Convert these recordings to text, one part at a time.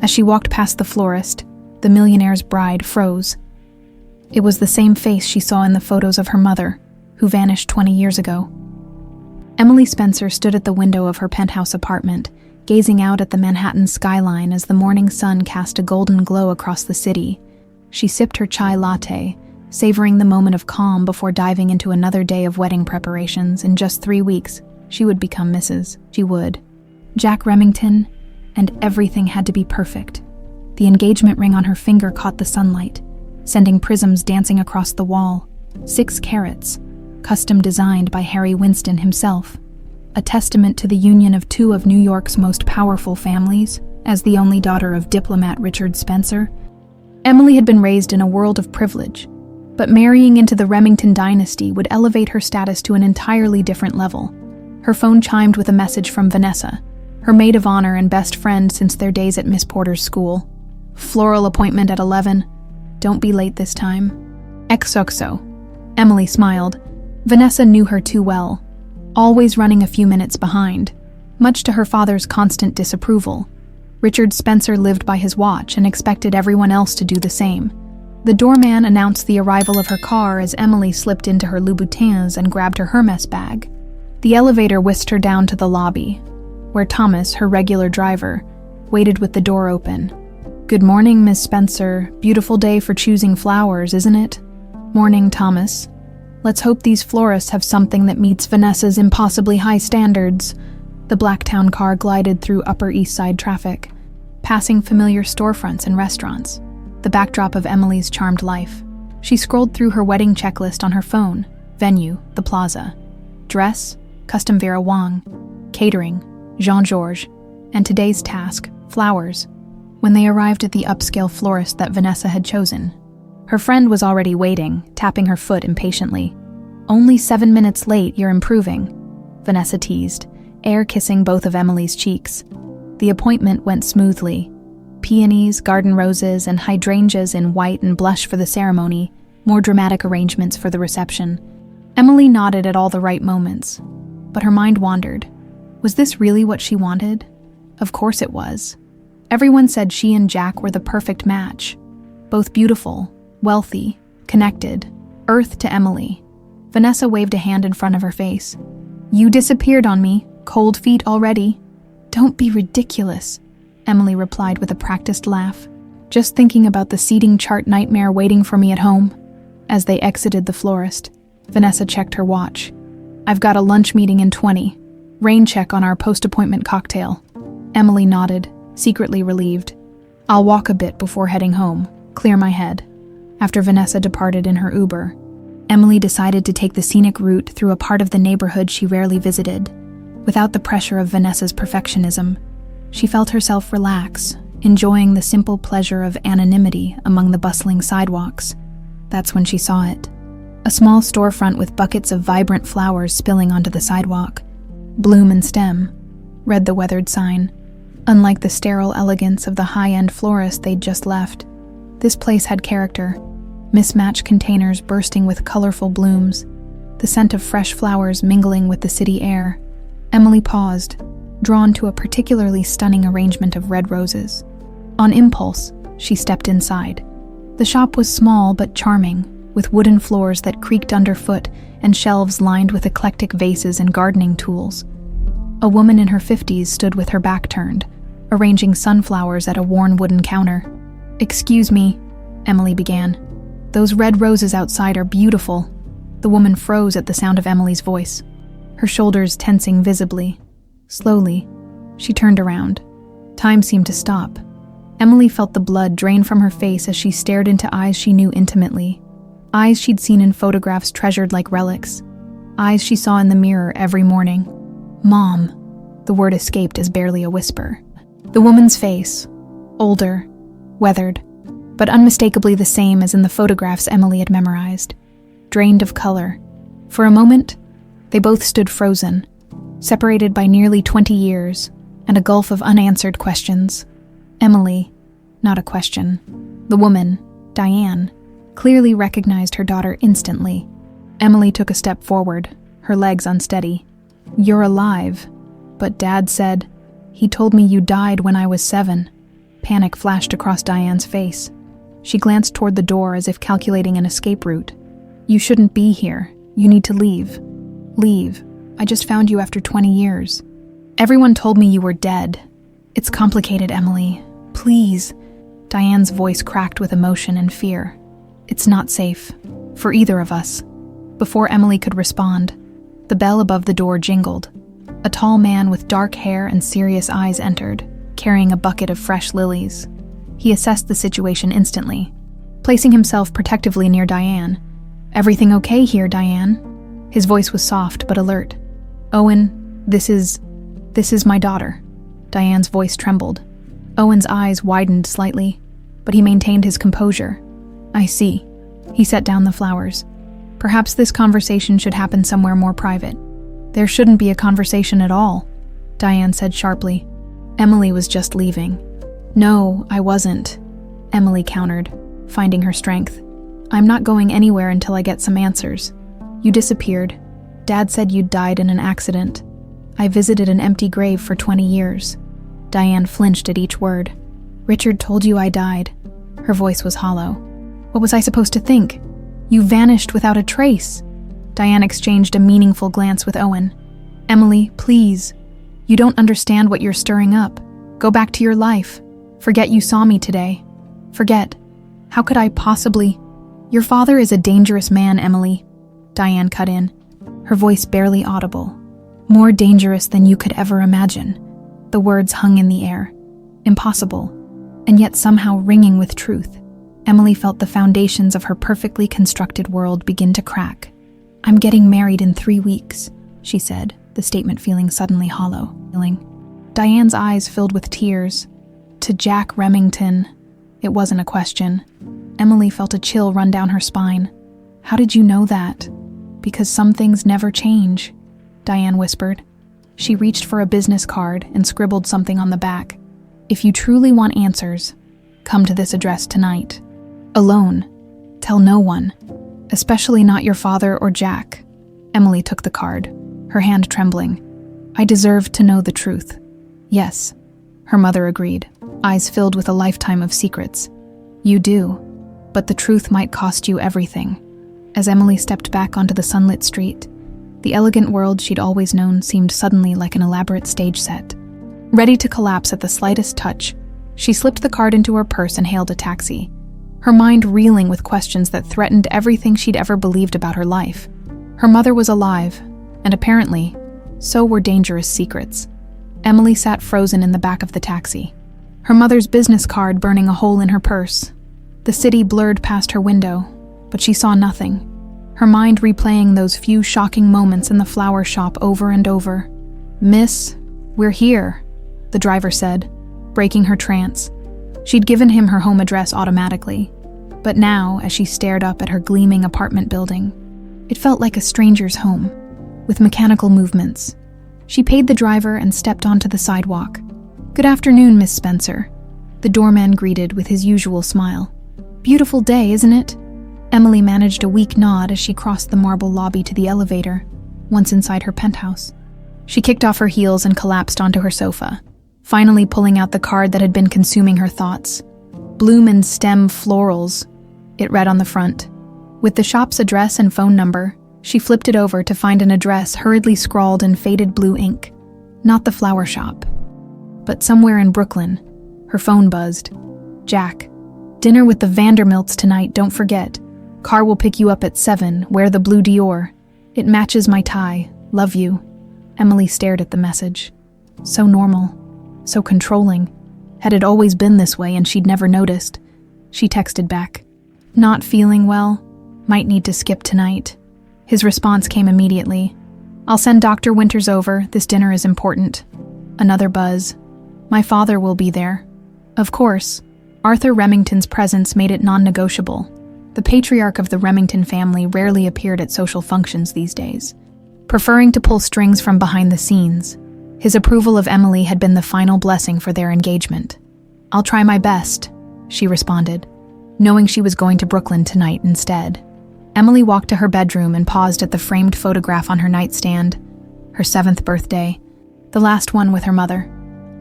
As she walked past the florist, the millionaire's bride froze. It was the same face she saw in the photos of her mother, who vanished 20 years ago. Emily Spencer stood at the window of her penthouse apartment, gazing out at the Manhattan skyline as the morning sun cast a golden glow across the city. She sipped her chai latte, savoring the moment of calm before diving into another day of wedding preparations. In just 3 weeks, she would become Mrs. She would. Jack Remington, and everything had to be perfect. The engagement ring on her finger caught the sunlight, sending prisms dancing across the wall. 6 carats, custom designed by Harry Winston himself. A testament to the union of 2 of New York's most powerful families. As the only daughter of diplomat Richard Spencer, Emily had been raised in a world of privilege, but marrying into the Remington dynasty would elevate her status to an entirely different level. Her phone chimed with a message from Vanessa, her maid of honor and best friend since their days at Miss Porter's school. Floral appointment at 11. Don't be late this time. XOXO. Emily smiled. Vanessa knew her too well, always running a few minutes behind, much to her father's constant disapproval. Richard Spencer lived by his watch and expected everyone else to do the same. The doorman announced the arrival of her car as Emily slipped into her Louboutins and grabbed her Hermes bag. The elevator whisked her down to the lobby, where Thomas, her regular driver, waited with the door open. "Good morning, Miss Spencer. Beautiful day for choosing flowers, isn't it?" "Morning, Thomas. Let's hope these florists have something that meets Vanessa's impossibly high standards." The Blacktown car glided through Upper East Side traffic, passing familiar storefronts and restaurants, the backdrop of Emily's charmed life. She scrolled through her wedding checklist on her phone. Venue, the plaza. Dress, custom Vera Wang. Catering, Jean-Georges. And today's task, flowers. When they arrived at the upscale florist that Vanessa had chosen, her friend was already waiting, tapping her foot impatiently. "Only 7 minutes late, you're improving," Vanessa teased, air-kissing both of Emily's cheeks. The appointment went smoothly. Peonies, garden roses, and hydrangeas in white and blush for the ceremony, more dramatic arrangements for the reception. Emily nodded at all the right moments, but her mind wandered. Was this really what she wanted? Of course it was. Everyone said she and Jack were the perfect match. Both beautiful, wealthy, connected, earth to Emily. Vanessa waved a hand in front of her face. "You disappeared on me. Cold feet already." "Don't be ridiculous," Emily replied with a practiced laugh. "Just thinking about the seating chart nightmare waiting for me at home." As they exited the florist, Vanessa checked her watch. "I've got a lunch meeting in 20. Rain check on our post-appointment cocktail." Emily nodded, secretly relieved. "I'll walk a bit before heading home, clear my head." After Vanessa departed in her Uber, Emily decided to take the scenic route through a part of the neighborhood she rarely visited. Without the pressure of Vanessa's perfectionism, she felt herself relax, enjoying the simple pleasure of anonymity among the bustling sidewalks. That's when she saw it. A small storefront with buckets of vibrant flowers spilling onto the sidewalk. "Bloom and stem," read the weathered sign. Unlike the sterile elegance of the high-end florist they'd just left, this place had character. Mismatched containers bursting with colorful blooms, the scent of fresh flowers mingling with the city air. Emily paused, drawn to a particularly stunning arrangement of red roses. On impulse, she stepped inside. The shop was small but charming, with wooden floors that creaked underfoot and shelves lined with eclectic vases and gardening tools. A woman in her 50s stood with her back turned, arranging sunflowers at a worn wooden counter. "Excuse me," Emily began. "Those red roses outside are beautiful." The woman froze at the sound of Emily's voice, her shoulders tensing visibly. Slowly, she turned around. Time seemed to stop. Emily felt the blood drain from her face as she stared into eyes she knew intimately. Eyes she'd seen in photographs treasured like relics. Eyes she saw in the mirror every morning. "Mom," the word escaped as barely a whisper. The woman's face, older, weathered, but unmistakably the same as in the photographs Emily had memorized, drained of color. For a moment, they both stood frozen, separated by nearly 20 years and a gulf of unanswered questions. Emily, not a question. The woman, Diane, clearly recognized her daughter instantly. Emily took a step forward, her legs unsteady. "You're alive, but Dad said, he told me you died when I was 7. Panic flashed across Diane's face. She glanced toward the door as if calculating an escape route. "You shouldn't be here. You need to leave. Leave. I just found you after 20 years. Everyone told me you were dead. It's complicated, Emily. Please." Diane's voice cracked with emotion and fear. "It's not safe. For either of us." Before Emily could respond, the bell above the door jingled. A tall man with dark hair and serious eyes entered, carrying a bucket of fresh lilies. He assessed the situation instantly, placing himself protectively near Diane. "Everything okay here, Diane?" His voice was soft but alert. "Owen, this is my daughter." Diane's voice trembled. Owen's eyes widened slightly, but he maintained his composure. "I see." He set down the flowers. "Perhaps this conversation should happen somewhere more private." "There shouldn't be a conversation at all," Diane said sharply. "Emily was just leaving." "No, I wasn't," Emily countered, finding her strength. "I'm not going anywhere until I get some answers. You disappeared. Dad said you'd died in an accident. I visited an empty grave for 20 years. Diane flinched at each word. "Richard told you I died." Her voice was hollow. "What was I supposed to think? You vanished without a trace." Diane exchanged a meaningful glance with Owen. "Emily, please. You don't understand what you're stirring up. Go back to your life. Forget you saw me today. Forget. How could I possibly—" "Your father is a dangerous man, Emily," Diane cut in, her voice barely audible. "More dangerous than you could ever imagine." The words hung in the air. Impossible, and yet somehow ringing with truth. Emily felt the foundations of her perfectly constructed world begin to crack. "I'm getting married in 3 weeks," she said, the statement feeling suddenly hollow. Diane's eyes filled with tears. "To Jack Remington." It wasn't a question. Emily felt a chill run down her spine. "How did you know that?" "Because some things never change," Diane whispered. She reached for a business card and scribbled something on the back. "If you truly want answers, come to this address tonight. Alone. Tell no one. Especially not your father or Jack." Emily took the card, her hand trembling. "I deserve to know the truth." "Yes," her mother agreed, eyes filled with a lifetime of secrets. "You do, but the truth might cost you everything." As Emily stepped back onto the sunlit street, the elegant world she'd always known seemed suddenly like an elaborate stage set. Ready to collapse at the slightest touch, she slipped the card into her purse and hailed a taxi, her mind reeling with questions that threatened everything she'd ever believed about her life. Her mother was alive, and apparently, so were dangerous secrets. Emily sat frozen in the back of the taxi, her mother's business card burning a hole in her purse. The city blurred past her window, but she saw nothing, her mind replaying those few shocking moments in the flower shop over and over. "Miss, we're here," the driver said, breaking her trance. She'd given him her home address automatically, but now, as she stared up at her gleaming apartment building, it felt like a stranger's home, with mechanical movements. She paid the driver and stepped onto the sidewalk. "Good afternoon, Miss Spencer," the doorman greeted with his usual smile. "Beautiful day, isn't it?" Emily managed a weak nod as she crossed the marble lobby to the elevator, once inside her penthouse. She kicked off her heels and collapsed onto her sofa, finally pulling out the card that had been consuming her thoughts. "Bloom and Stem Florals," it read on the front. With the shop's address and phone number, she flipped it over to find an address hurriedly scrawled in faded blue ink. Not the flower shop, but somewhere in Brooklyn. Her phone buzzed. "Jack, dinner with the Vanderbilts tonight, don't forget. Car will pick you up at 7, wear the blue Dior. It matches my tie, love you." Emily stared at the message. So normal, so controlling. Had it always been this way and she'd never noticed? She texted back. "Not feeling well. Might need to skip tonight." His response came immediately. "I'll send Dr. Winters over, this dinner is important." Another buzz. "My father will be there." Of course, Arthur Remington's presence made it non-negotiable. The patriarch of the Remington family rarely appeared at social functions these days, preferring to pull strings from behind the scenes. His approval of Emily had been the final blessing for their engagement. "I'll try my best," she responded, knowing she was going to Brooklyn tonight instead. Emily walked to her bedroom and paused at the framed photograph on her nightstand. Her 7th birthday, the last one with her mother.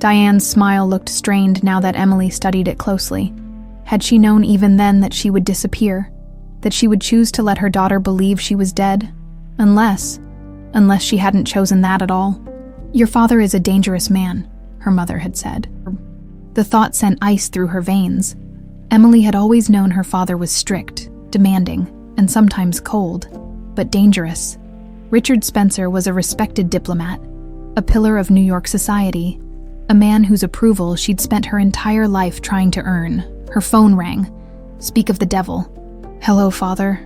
Diane's smile looked strained now that Emily studied it closely. Had she known even then that she would disappear? That she would choose to let her daughter believe she was dead? Unless she hadn't chosen that at all. "Your father is a dangerous man," her mother had said. The thought sent ice through her veins. Emily had always known her father was strict, demanding, and sometimes cold, but dangerous. Richard Spencer was a respected diplomat, a pillar of New York society, a man whose approval she'd spent her entire life trying to earn. Her phone rang. Speak of the devil. "Hello, Father."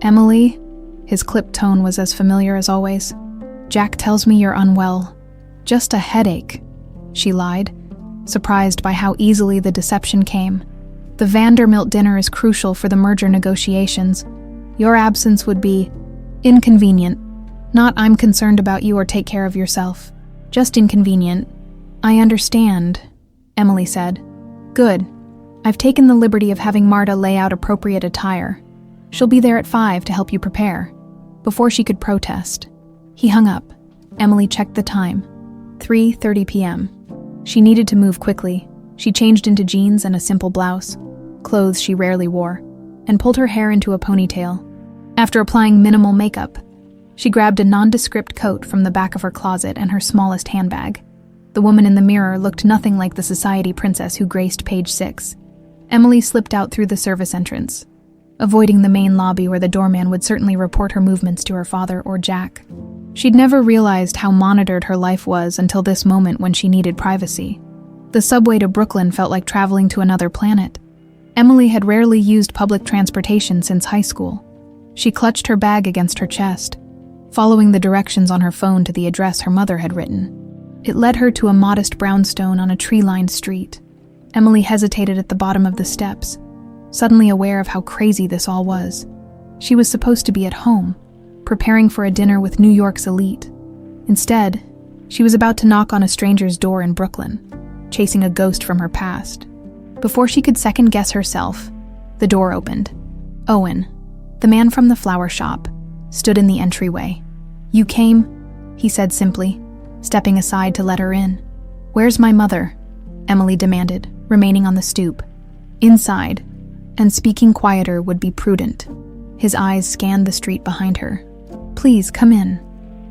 "Emily?" His clipped tone was as familiar as always. "Jack tells me you're unwell." "Just a headache," she lied, surprised by how easily the deception came. "The Vandermilt dinner is crucial for the merger negotiations. Your absence would be inconvenient. Not I'm concerned about you or take care of yourself. Just inconvenient." "I understand," Emily said. "Good. I've taken the liberty of having Marta lay out appropriate attire. She'll be there at 5 to help you prepare." Before she could protest, he hung up. Emily checked the time. 3:30 p.m. She needed to move quickly. She changed into jeans and a simple blouse, clothes she rarely wore, and pulled her hair into a ponytail. After applying minimal makeup, she grabbed a nondescript coat from the back of her closet and her smallest handbag. The woman in the mirror looked nothing like the society princess who graced page 6. Emily slipped out through the service entrance, avoiding the main lobby where the doorman would certainly report her movements to her father or Jack. She'd never realized how monitored her life was until this moment when she needed privacy. The subway to Brooklyn felt like traveling to another planet. Emily had rarely used public transportation since high school. She clutched her bag against her chest, following the directions on her phone to the address her mother had written. It led her to a modest brownstone on a tree-lined street. Emily hesitated at the bottom of the steps, suddenly aware of how crazy this all was. She was supposed to be at home, preparing for a dinner with New York's elite. Instead, she was about to knock on a stranger's door in Brooklyn, chasing a ghost from her past. Before she could second-guess herself, the door opened. Owen, the man from the flower shop, stood in the entryway. "You came?" he said simply, stepping aside to let her in. "Where's my mother?" Emily demanded, remaining on the stoop. "Inside," and speaking quieter would be prudent. His eyes scanned the street behind her. "Please, come in."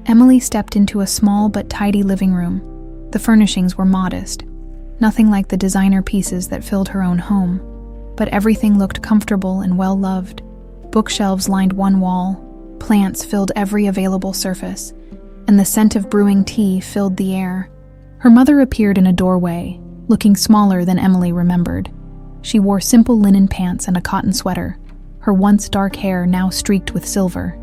Emily stepped into a small but tidy living room. The furnishings were modest, nothing like the designer pieces that filled her own home, but everything looked comfortable and well-loved. Bookshelves lined one wall, plants filled every available surface, and the scent of brewing tea filled the air. Her mother appeared in a doorway, looking smaller than Emily remembered. She wore simple linen pants and a cotton sweater, her once dark hair now streaked with silver.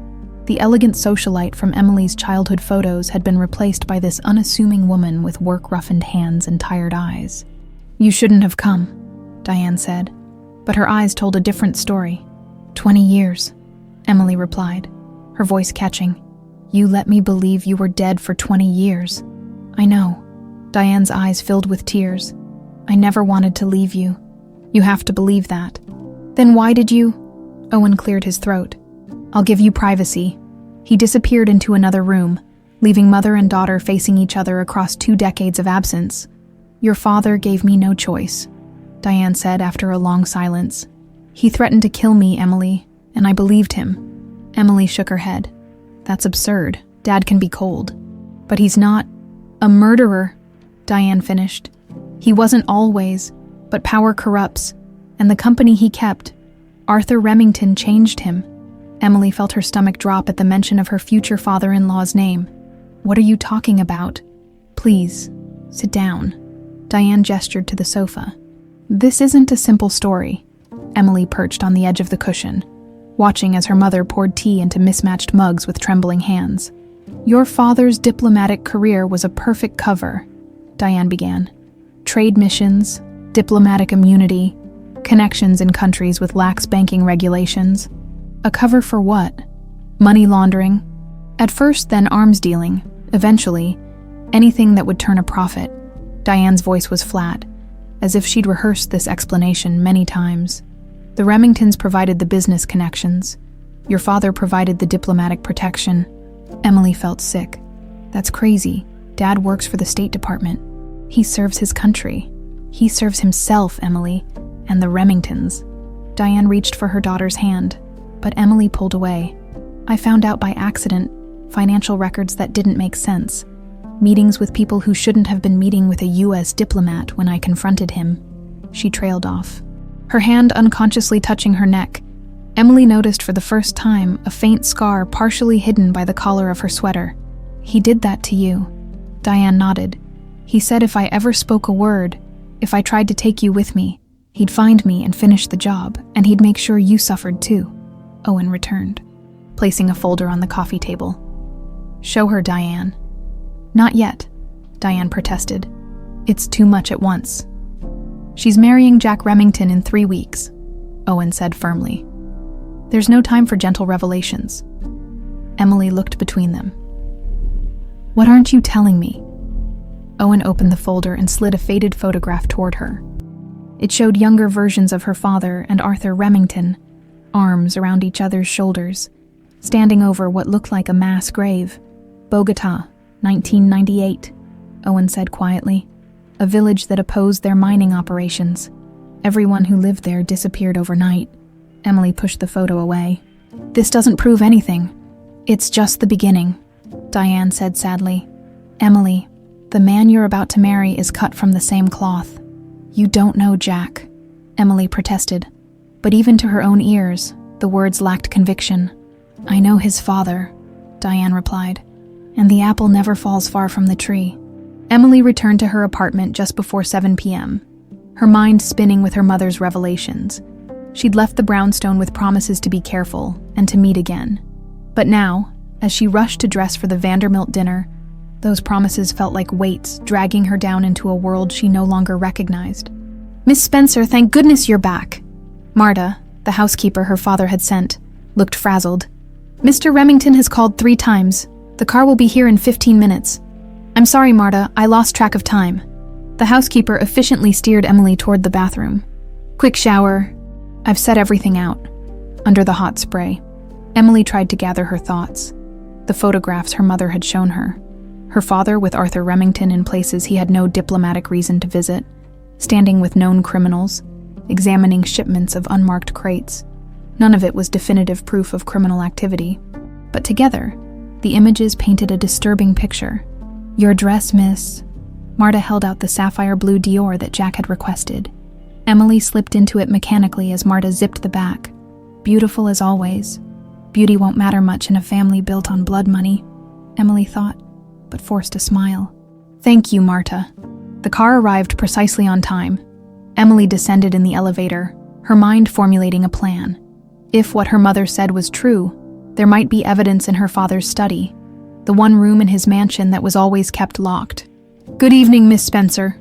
The elegant socialite from Emily's childhood photos had been replaced by this unassuming woman with work-roughened hands and tired eyes. "You shouldn't have come," Diane said, but her eyes told a different story. 20 years, Emily replied, her voice catching. "You let me believe you were dead for 20 years. "I know." Diane's eyes filled with tears. "I never wanted to leave you. You have to believe that." "Then why did you?" Owen cleared his throat. "I'll give you privacy." He disappeared into another room, leaving mother and daughter facing each other across 2 decades of absence. "Your father gave me no choice," Diane said after a long silence. "He threatened to kill me, Emily, and I believed him." Emily shook her head. "That's absurd. Dad can be cold." "But he's not a murderer," Diane finished. "He wasn't always, but power corrupts, and the company he kept, Arthur Remington, changed him." Emily felt her stomach drop at the mention of her future father-in-law's name. "What are you talking about?" "Please, sit down." Diane gestured to the sofa. "This isn't a simple story." Emily perched on the edge of the cushion, watching as her mother poured tea into mismatched mugs with trembling hands. "Your father's diplomatic career was a perfect cover," Diane began. "Trade missions, diplomatic immunity, connections in countries with lax banking regulations. A cover for what? Money laundering? At first, then arms dealing. Eventually, anything that would turn a profit." Diane's voice was flat, as if she'd rehearsed this explanation many times. "The Remingtons provided the business connections. Your father provided the diplomatic protection." Emily felt sick. "That's crazy. Dad works for the State Department." He serves his country. He serves himself, Emily, and the Remingtons. Diane reached for her daughter's hand, but Emily pulled away. I found out by accident financial records that didn't make sense. Meetings with people who shouldn't have been meeting with a U.S. diplomat when I confronted him. She trailed off, her hand unconsciously touching her neck. Emily noticed for the first time a faint scar partially hidden by the collar of her sweater. He did that to you. Diane nodded. He said if I ever spoke a word, if I tried to take you with me, he'd find me and finish the job, and he'd make sure you suffered too. Owen returned, placing a folder on the coffee table. Show her, Diane. Not yet, Diane protested. It's too much at once. She's marrying Jack Remington in 3 weeks, Owen said firmly. There's no time for gentle revelations. Emily looked between them. What aren't you telling me? Owen opened the folder and slid a faded photograph toward her. It showed younger versions of her father and Arthur Remington, arms around each other's shoulders, standing over what looked like a mass grave. Bogota, 1998, Owen said quietly. A village that opposed their mining operations. Everyone who lived there disappeared overnight. Emily pushed the photo away. This doesn't prove anything. It's just the beginning, Diane said sadly. Emily, the man you're about to marry is cut from the same cloth. You don't know Jack, Emily protested. But even to her own ears, the words lacked conviction. I know his father, Diane replied, and the apple never falls far from the tree. Emily returned to her apartment just before 7 p.m., her mind spinning with her mother's revelations. She'd left the brownstone with promises to be careful and to meet again. But now, as she rushed to dress for the Vanderbilt dinner, those promises felt like weights dragging her down into a world she no longer recognized. Miss Spencer, thank goodness you're back. Marta, the housekeeper her father had sent, looked frazzled. Mr. Remington has called 3 times. The car will be here in 15 minutes. I'm sorry, Marta, I lost track of time. The housekeeper efficiently steered Emily toward the bathroom. Quick shower. I've set everything out. Under the hot spray, Emily tried to gather her thoughts. The photographs her mother had shown her. Her father with Arthur Remington in places he had no diplomatic reason to visit, standing with known criminals, examining shipments of unmarked crates. None of it was definitive proof of criminal activity. But together, the images painted a disturbing picture. Your dress, miss. Marta held out the sapphire blue Dior that Jack had requested. Emily slipped into it mechanically as Marta zipped the back. Beautiful as always. Beauty won't matter much in a family built on blood money, Emily thought, but forced a smile. Thank you, Marta. The car arrived precisely on time. Emily descended in the elevator, her mind formulating a plan. If what her mother said was true, there might be evidence in her father's study, the one room in his mansion that was always kept locked. Good evening, Miss Spencer.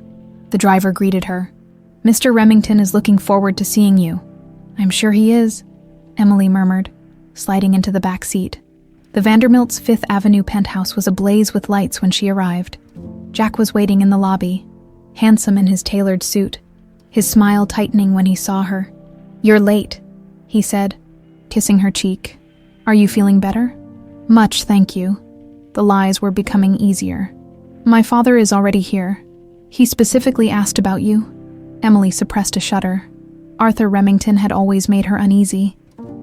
The driver greeted her. Mr. Remington is looking forward to seeing you. I'm sure he is, Emily murmured, sliding into the back seat. The Vanderbilt's 5th Avenue penthouse was ablaze with lights when she arrived. Jack was waiting in the lobby, handsome in his tailored suit, his smile tightening when he saw her. You're late, he said, kissing her cheek. Are you feeling better? Much, thank you. The lies were becoming easier. My father is already here. He specifically asked about you. Emily suppressed a shudder. Arthur Remington had always made her uneasy,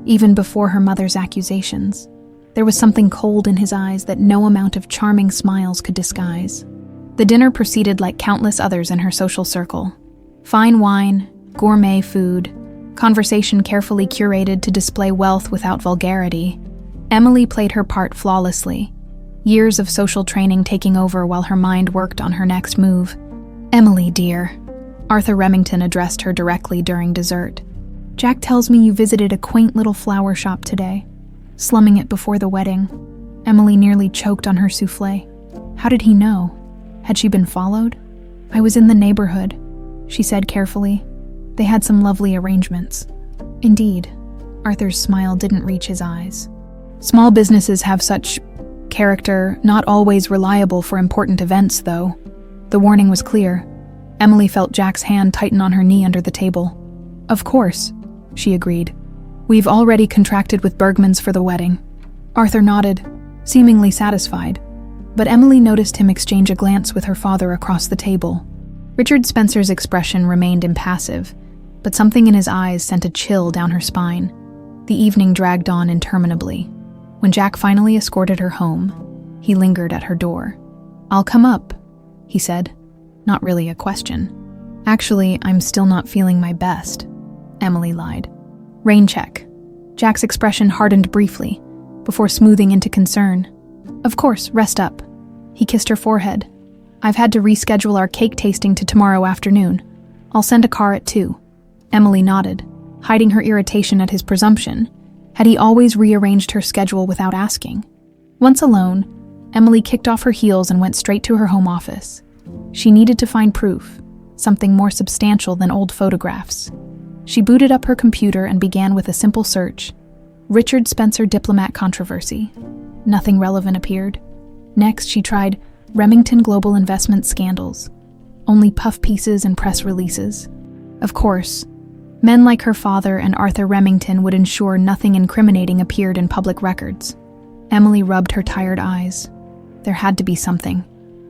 even before her mother's accusations. There was something cold in his eyes that no amount of charming smiles could disguise. The dinner proceeded like countless others in her social circle. Fine wine, gourmet food, conversation carefully curated to display wealth without vulgarity. Emily played her part flawlessly, years of social training taking over while her mind worked on her next move. Emily, dear, Arthur Remington addressed her directly during dessert. Jack tells me you visited a quaint little flower shop today, slumming it before the wedding. Emily nearly choked on her souffle. How did he know? Had she been followed? I was in the neighborhood, she said carefully. They had some lovely arrangements. Indeed, Arthur's smile didn't reach his eyes. Small businesses have such character, not always reliable for important events, though. The warning was clear. Emily felt Jack's hand tighten on her knee under the table. Of course, she agreed. We've already contracted with Bergman's for the wedding. Arthur nodded, seemingly satisfied, but Emily noticed him exchange a glance with her father across the table. Richard Spencer's expression remained impassive, but something in his eyes sent a chill down her spine. The evening dragged on interminably. When Jack finally escorted her home, he lingered at her door. "I'll come up," he said. Not really a question. "Actually, I'm still not feeling my best," Emily lied. "Rain check." Jack's expression hardened briefly, before smoothing into concern. "Of course, rest up." He kissed her forehead. "I've had to reschedule our cake tasting to tomorrow afternoon. I'll send a car at 2. Emily nodded, hiding her irritation at his presumption. Had he always rearranged her schedule without asking? Once alone, Emily kicked off her heels and went straight to her home office. She needed to find proof, something more substantial than old photographs. She booted up her computer and began with a simple search. Richard Spencer diplomat controversy. Nothing relevant appeared. Next, she tried Remington global investment scandals. Only puff pieces and press releases. Of course, men like her father and Arthur Remington would ensure nothing incriminating appeared in public records. Emily rubbed her tired eyes. There had to be something.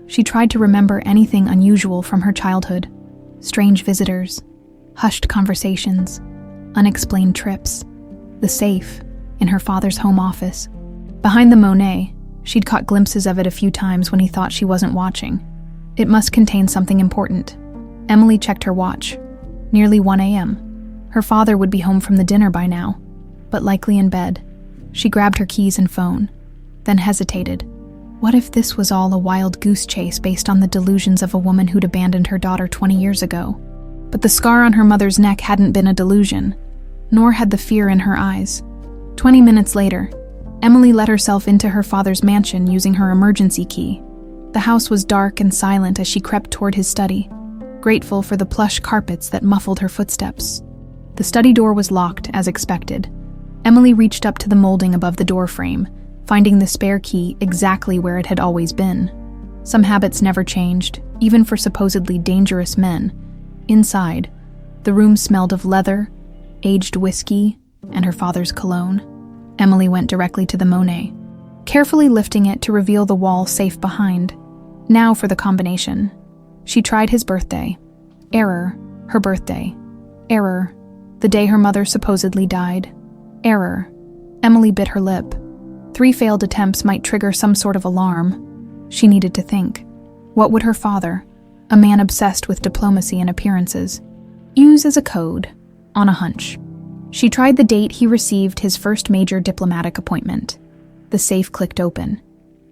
She tried to remember anything unusual from her childhood. Strange visitors, hushed conversations, unexplained trips. The safe in her father's home office. Behind the Monet, she'd caught glimpses of it a few times when he thought she wasn't watching. It must contain something important. Emily checked her watch. Nearly 1 a.m. Her father would be home from the dinner by now, but likely in bed. She grabbed her keys and phone, then hesitated. What if this was all a wild goose chase based on the delusions of a woman who'd abandoned her daughter 20 years ago? But the scar on her mother's neck hadn't been a delusion, nor had the fear in her eyes. 20 minutes later, Emily let herself into her father's mansion using her emergency key. The house was dark and silent as she crept toward his study, grateful for the plush carpets that muffled her footsteps. The study door was locked, as expected. Emily reached up to the molding above the door frame, finding the spare key exactly where it had always been. Some habits never changed, even for supposedly dangerous men. Inside, the room smelled of leather, aged whiskey, and her father's cologne. Emily went directly to the Monet, carefully lifting it to reveal the wall safe behind. Now for the combination. She tried his birthday. Error, her birthday. Error, the day her mother supposedly died. Error. Emily bit her lip. 3 failed attempts might trigger some sort of alarm. She needed to think. What would her father, a man obsessed with diplomacy and appearances, use as a code, on a hunch? She tried the date he received his first major diplomatic appointment. The safe clicked open.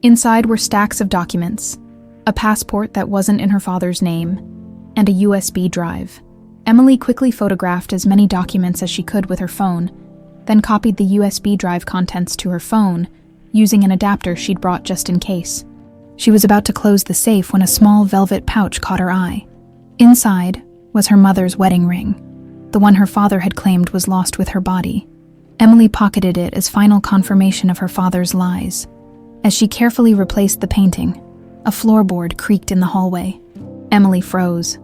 Inside were stacks of documents, a passport that wasn't in her father's name, and a USB drive. Emily quickly photographed as many documents as she could with her phone, then copied the USB drive contents to her phone, using an adapter she'd brought just in case. She was about to close the safe when a small velvet pouch caught her eye. Inside was her mother's wedding ring, the one her father had claimed was lost with her body. Emily pocketed it as final confirmation of her father's lies. As she carefully replaced the painting, a floorboard creaked in the hallway. Emily froze.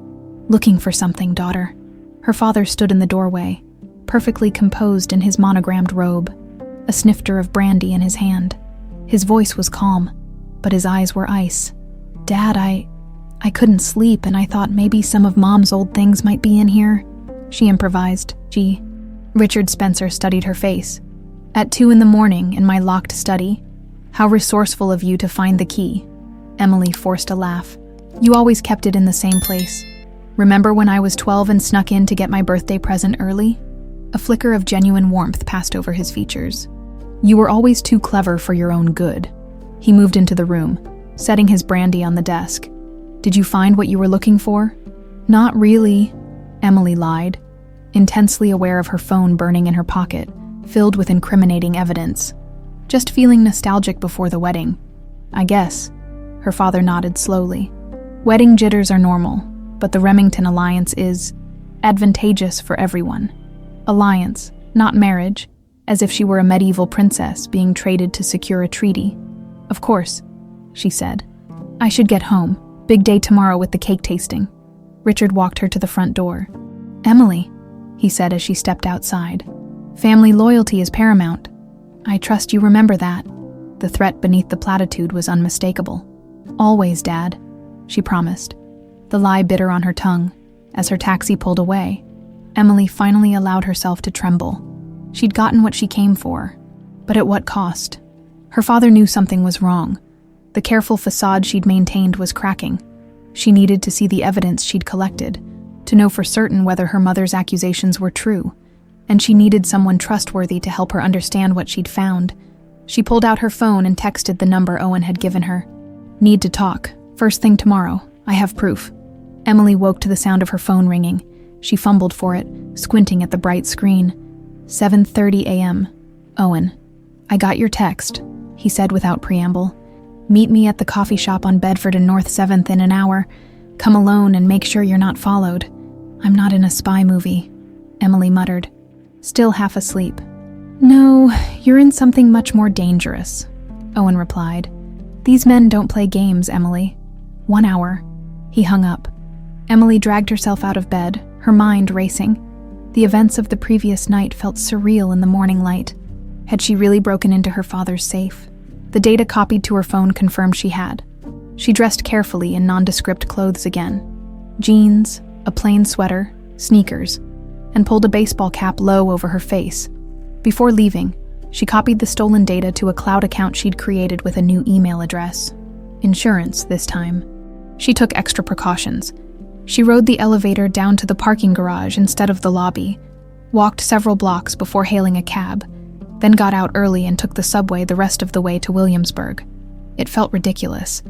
"Looking for something, daughter." Her father stood in the doorway, perfectly composed in his monogrammed robe, a snifter of brandy in his hand. His voice was calm, but his eyes were ice. "Dad, I couldn't sleep and I thought maybe some of Mom's old things might be in here," she improvised. "Gee." Richard Spencer studied her face. "At 2 a.m. in my locked study? How resourceful of you to find the key." Emily forced a laugh. "You always kept it in the same place. Remember when I was 12 and snuck in to get my birthday present early?" A flicker of genuine warmth passed over his features. "You were always too clever for your own good." He moved into the room, setting his brandy on the desk. "Did you find what you were looking for?" "Not really," Emily lied, intensely aware of her phone burning in her pocket, filled with incriminating evidence. "Just feeling nostalgic before the wedding, I guess." Her father nodded slowly. "Wedding jitters are normal, but the Remington alliance is advantageous for everyone. Alliance, not marriage, as if she were a medieval princess being traded to secure a treaty." "Of course," she said. "I should get home. Big day tomorrow with the cake tasting." Richard walked her to the front door. "Emily," he said as she stepped outside, "family loyalty is paramount. I trust you remember that." The threat beneath the platitude was unmistakable. "Always, Dad," she promised. the lie bitter on her tongue. As her taxi pulled away, Emily finally allowed herself to tremble. She'd gotten what she came for, but at what cost? Her father knew something was wrong. The careful facade she'd maintained was cracking. She needed to see the evidence she'd collected, to know for certain whether her mother's accusations were true, and she needed someone trustworthy to help her understand what she'd found. She pulled out her phone and texted the number Owen had given her. "Need to talk. First thing tomorrow. I have proof." Emily woke to the sound of her phone ringing. She fumbled for it, squinting at the bright screen. 7:30 a.m. "Owen, I got your text," he said without preamble. "Meet me at the coffee shop on Bedford and North 7th in an hour. Come alone and make sure you're not followed." "I'm not in a spy movie," Emily muttered, still half asleep. "No, you're in something much more dangerous," Owen replied. "These men don't play games, Emily." 1 hour. He hung up. Emily dragged herself out of bed, her mind racing. The events of the previous night felt surreal in the morning light. Had she really broken into her father's safe? The data copied to her phone confirmed she had. She dressed carefully in nondescript clothes again. Jeans, a plain sweater, sneakers, and pulled a baseball cap low over her face. Before leaving, she copied the stolen data to a cloud account she'd created with a new email address. Insurance, this time. She took extra precautions. She rode the elevator down to the parking garage instead of the lobby, walked several blocks before hailing a cab, then got out early and took the subway the rest of the way to Williamsburg. It felt ridiculous,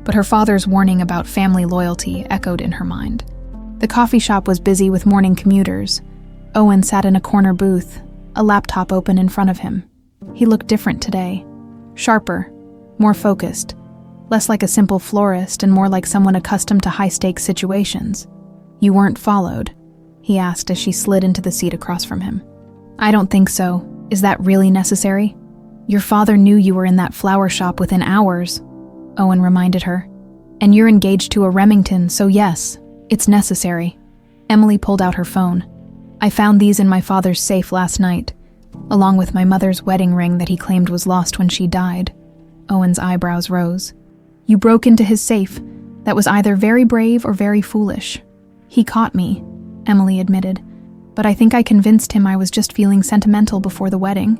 but her father's warning about family loyalty echoed in her mind. The coffee shop was busy with morning commuters. Owen sat in a corner booth, a laptop open in front of him. He looked different today. Sharper, more focused, less like a simple florist and more like someone accustomed to high-stakes situations. "You weren't followed?" he asked as she slid into the seat across from him. "I don't think so. Is that really necessary?" "Your father knew you were in that flower shop within hours," Owen reminded her. "And you're engaged to a Remington, so yes, it's necessary." Emily pulled out her phone. "I found these in my father's safe last night, along with my mother's wedding ring that he claimed was lost when she died." Owen's eyebrows rose. "You broke into his safe. That was either very brave or very foolish." "He caught me," Emily admitted, "but I think I convinced him I was just feeling sentimental before the wedding."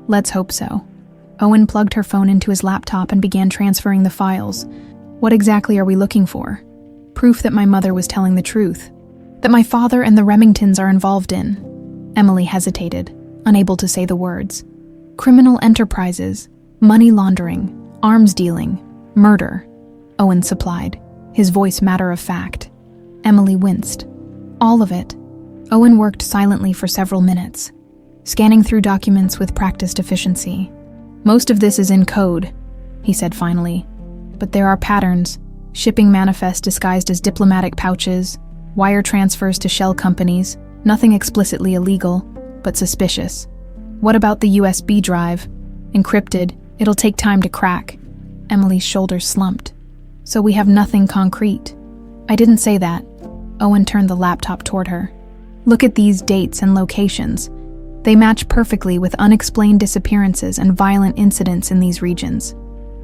"Let's hope so." Owen plugged her phone into his laptop and began transferring the files. "What exactly are we looking for?" "Proof that my mother was telling the truth. That my father and the Remingtons are involved in." Emily hesitated, unable to say the words. "Criminal enterprises, money laundering, arms dealing, murder," Owen supplied, his voice matter of fact. Emily winced. "All of it." Owen worked silently for several minutes, scanning through documents with practiced efficiency. "Most of this is in code," he said finally. "But there are patterns. Shipping manifests disguised as diplomatic pouches, wire transfers to shell companies, nothing explicitly illegal, but suspicious. What about the USB drive? Encrypted, it'll take time to crack." Emily's shoulders slumped. "So we have nothing concrete." "I didn't say that." Owen turned the laptop toward her. "Look at these dates and locations. They match perfectly with unexplained disappearances and violent incidents in these regions.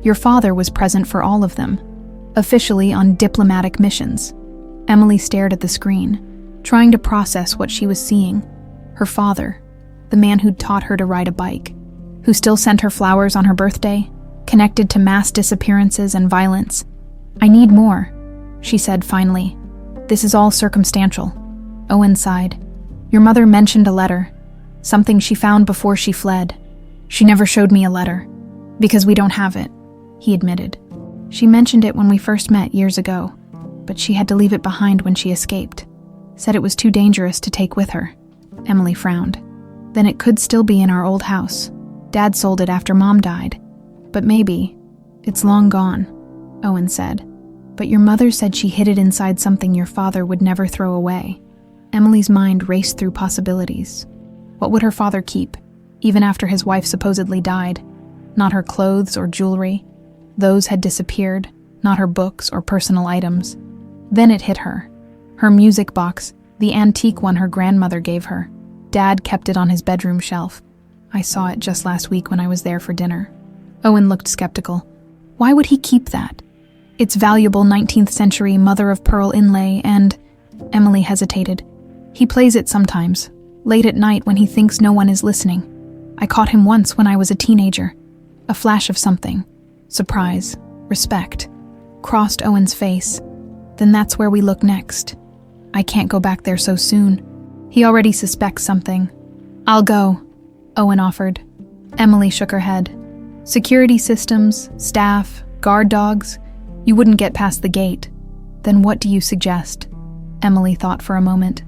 Your father was present for all of them, officially on diplomatic missions." Emily stared at the screen, trying to process what she was seeing. Her father, the man who'd taught her to ride a bike, who still sent her flowers on her birthday, connected to mass disappearances and violence. "I need more," she said finally. "This is all circumstantial." Owen sighed. "Your mother mentioned a letter, something she found before she fled." "She never showed me a letter, because we don't have it," he admitted. "She mentioned it when we first met years ago, but she had to leave it behind when she escaped. Said it was too dangerous to take with her." Emily frowned. "Then it could still be in our old house. Dad sold it after Mom died. But maybe it's long gone," Owen said. "But your mother said she hid it inside something your father would never throw away." Emily's mind raced through possibilities. What would her father keep, even after his wife supposedly died? Not her clothes or jewelry. Those had disappeared, not her books or personal items. Then it hit her. Her music box, the antique one her grandmother gave her. Dad kept it on his bedroom shelf. "I saw it just last week when I was there for dinner." Owen looked skeptical. "Why would he keep that? Its valuable 19th century mother-of-pearl inlay and... Emily hesitated. He plays it sometimes, late at night when he thinks no one is listening. I caught him once when I was a teenager. A flash of something. Surprise. Respect. Crossed Owen's face. Then that's where we look next. I can't go back there so soon. He already suspects something. I'll go, Owen offered. Emily shook her head. Security systems, staff, guard dogs. You wouldn't get past the gate. Then what do you suggest? Emily thought for a moment.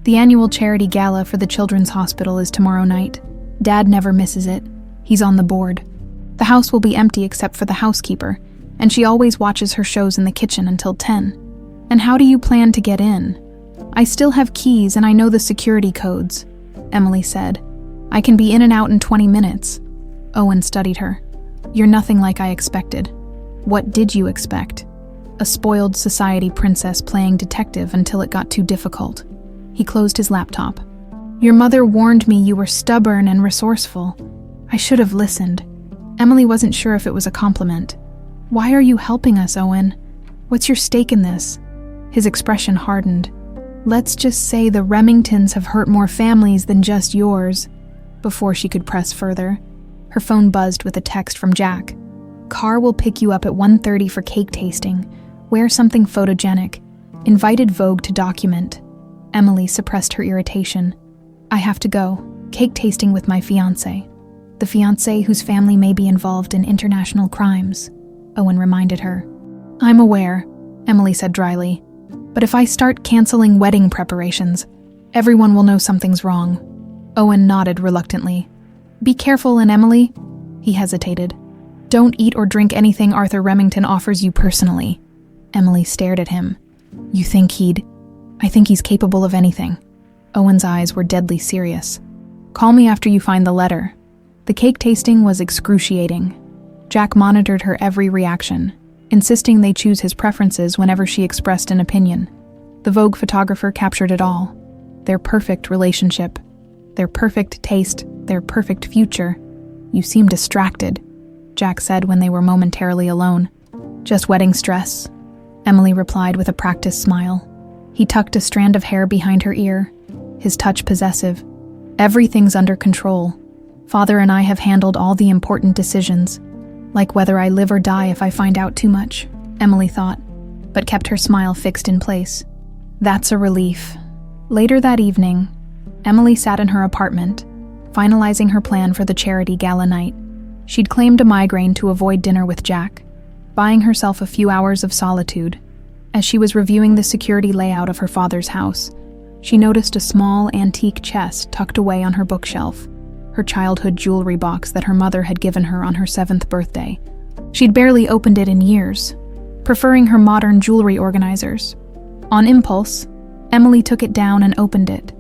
The annual charity gala for the Children's Hospital is tomorrow night. Dad never misses it. He's on the board. The house will be empty except for the housekeeper, and she always watches her shows in the kitchen until 10. And how do you plan to get in? I still have keys and I know the security codes, Emily said. I can be in and out in 20 minutes. Owen studied her. You're nothing like I expected. What did you expect? A spoiled society princess playing detective until it got too difficult. He closed his laptop. Your mother warned me you were stubborn and resourceful. I should have listened. Emily wasn't sure if it was a compliment. Why are you helping us, Owen? What's your stake in this? His expression hardened. Let's just say the Remingtons have hurt more families than just yours. Before she could press further, her phone buzzed with a text from Jack. Car will pick you up at 1:30 for cake tasting. Wear something photogenic. Invited Vogue to document. Emily suppressed her irritation. I have to go. Cake tasting with my fiancé. The fiancé whose family may be involved in international crimes, Owen reminded her. I'm aware, Emily said dryly. But if I start canceling wedding preparations, everyone will know something's wrong. Owen nodded reluctantly. Be careful, and Emily? He hesitated. Don't eat or drink anything Arthur Remington offers you personally. Emily stared at him. You think I think he's capable of anything. Owen's eyes were deadly serious. Call me after you find the letter. The cake tasting was excruciating. Jack monitored her every reaction, insisting they choose his preferences whenever she expressed an opinion. The Vogue photographer captured it all. Their perfect relationship. Their perfect taste. Their perfect future. You seem distracted, Jack said when they were momentarily alone. Just wedding stress, Emily replied with a practiced smile. He tucked a strand of hair behind her ear, his touch possessive. Everything's under control. Father and I have handled all the important decisions, like whether I live or die if I find out too much, Emily thought, but kept her smile fixed in place. That's a relief. Later that evening, Emily sat in her apartment, finalizing her plan for the charity gala night. She'd claimed a migraine to avoid dinner with Jack, buying herself a few hours of solitude. As she was reviewing the security layout of her father's house, she noticed a small antique chest tucked away on her bookshelf, her childhood jewelry box that her mother had given her on her 7th birthday. She'd barely opened it in years, preferring her modern jewelry organizers. On impulse, Emily took it down and opened it.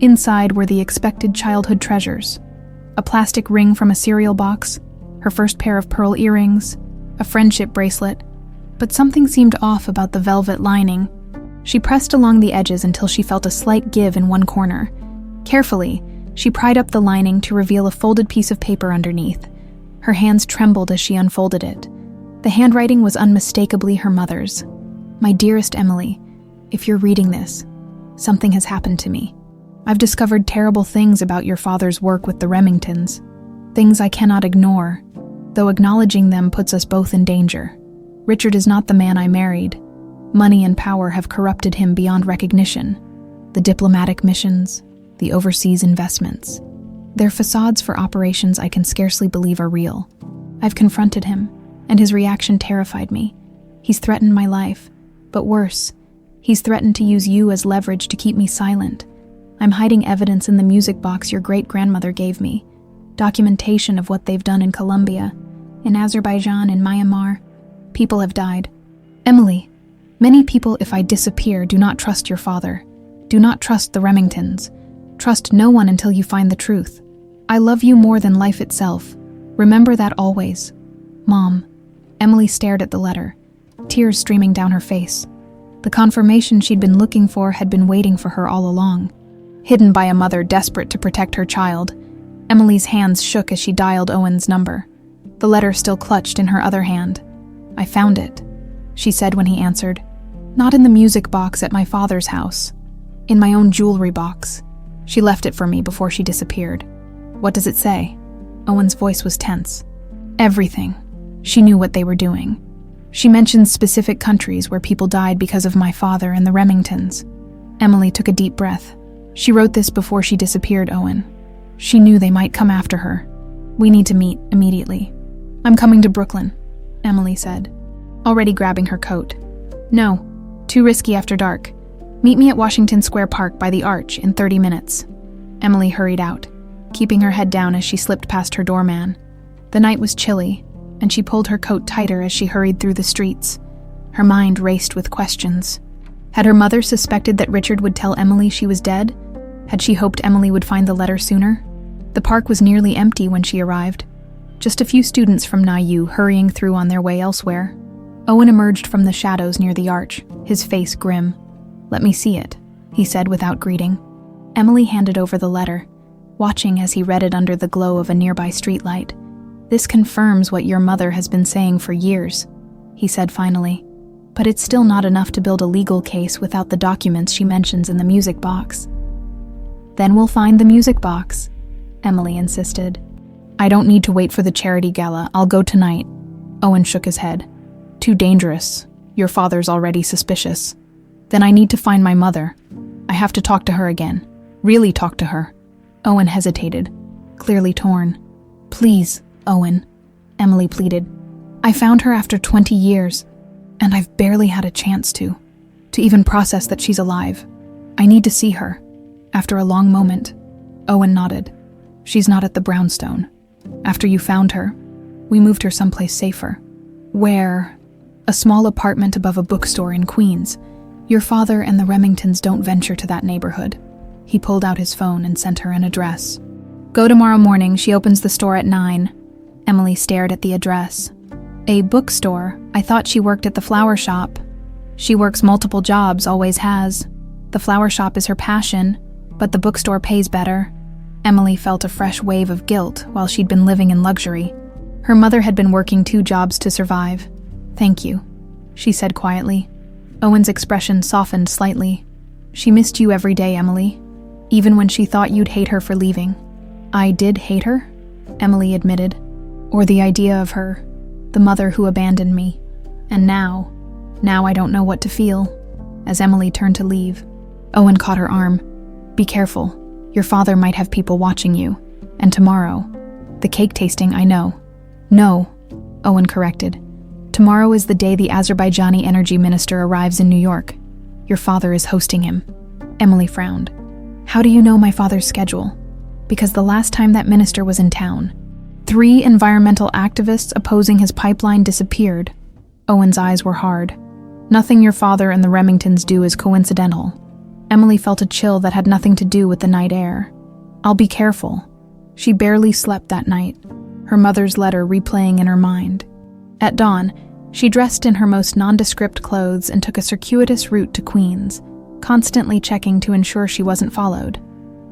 Inside were the expected childhood treasures: a plastic ring from a cereal box, her first pair of pearl earrings, a friendship bracelet, but something seemed off about the velvet lining. She pressed along the edges until she felt a slight give in one corner. Carefully, she pried up the lining to reveal a folded piece of paper underneath. Her hands trembled as she unfolded it. The handwriting was unmistakably her mother's. My dearest Emily, if you're reading this, something has happened to me. I've discovered terrible things about your father's work with the Remingtons, things I cannot ignore, though acknowledging them puts us both in danger. Richard is not the man I married. Money and power have corrupted him beyond recognition. The diplomatic missions, the overseas investments. They're facades for operations I can scarcely believe are real. I've confronted him, and his reaction terrified me. He's threatened my life, but worse, he's threatened to use you as leverage to keep me silent. I'm hiding evidence in the music box your great-grandmother gave me, documentation of what they've done in Colombia, in Azerbaijan, in Myanmar. People have died. Emily, many people, if I disappear, do not trust your father. Do not trust the Remingtons. Trust no one until you find the truth. I love you more than life itself. Remember that always. Mom. Emily stared at the letter, tears streaming down her face. The confirmation she'd been looking for had been waiting for her all along. Hidden by a mother desperate to protect her child, Emily's hands shook as she dialed Owen's number. The letter still clutched in her other hand. I found it. she said when he answered. "Not in the music box at my father's house. In my own jewelry box. She left it for me before she disappeared." "What does it say?" Owen's voice was tense. "Everything." She knew what they were doing. She mentioned specific countries where people died because of my father and the Remingtons. Emily took a deep breath. "She wrote this before she disappeared, Owen. She knew they might come after her. We need to meet immediately." "I'm coming to Brooklyn," Emily said, already grabbing her coat. "No, too risky after dark. Meet me at Washington Square Park by the Arch in 30 minutes. Emily hurried out, keeping her head down as she slipped past her doorman. The night was chilly, and she pulled her coat tighter as she hurried through the streets. Her mind raced with questions. Had her mother suspected that Richard would tell Emily she was dead? Had she hoped Emily would find the letter sooner? The park was nearly empty when she arrived. Just a few students from NYU hurrying through on their way elsewhere. Owen emerged from the shadows near the arch, his face grim. "Let me see it," he said without greeting. Emily handed over the letter, watching as he read it under the glow of a nearby streetlight. "This confirms what your mother has been saying for years," he said finally. "But it's still not enough to build a legal case without the documents she mentions in the music box." "Then we'll find the music box," Emily insisted. "I don't need to wait for the charity gala. I'll go tonight." Owen shook his head. "Too dangerous. Your father's already suspicious. Then I need to find my mother. I have to talk to her again. Really talk to her." Owen hesitated, clearly torn. "Please, Owen," Emily pleaded. "I found her after 20 years, and I've barely had a chance to even process that she's alive. I need to see her." After a long moment, Owen nodded. "She's not at the brownstone. After you found her, we moved her someplace safer." "Where?" "A small apartment above a bookstore in Queens. Your father and the Remingtons don't venture to that neighborhood." He pulled out his phone and sent her an address. "Go tomorrow morning. She opens the store at 9. Emily stared at the address. "A bookstore? I thought she worked at the flower shop." "She works multiple jobs, always has. The flower shop is her passion, but the bookstore pays better." Emily felt a fresh wave of guilt while she'd been living in luxury. Her mother had been working 2 jobs to survive. "Thank you," she said quietly. Owen's expression softened slightly. "She missed you every day, Emily, even when she thought you'd hate her for leaving." "I did hate her," Emily admitted. "Or the idea of her, the mother who abandoned me. And now I don't know what to feel." As Emily turned to leave, Owen caught her arm. "Be careful. Your father might have people watching you. And tomorrow, the cake tasting, I know." "No," Owen corrected. "Tomorrow is the day the Azerbaijani energy minister arrives in New York. Your father is hosting him." Emily frowned. "How do you know my father's schedule?" "Because the last time that minister was in town, 3 environmental activists opposing his pipeline disappeared." Owen's eyes were hard. "Nothing your father and the Remingtons do is coincidental." Emily felt a chill that had nothing to do with the night air. "I'll be careful." She barely slept that night, her mother's letter replaying in her mind. At dawn, she dressed in her most nondescript clothes and took a circuitous route to Queens, constantly checking to ensure she wasn't followed.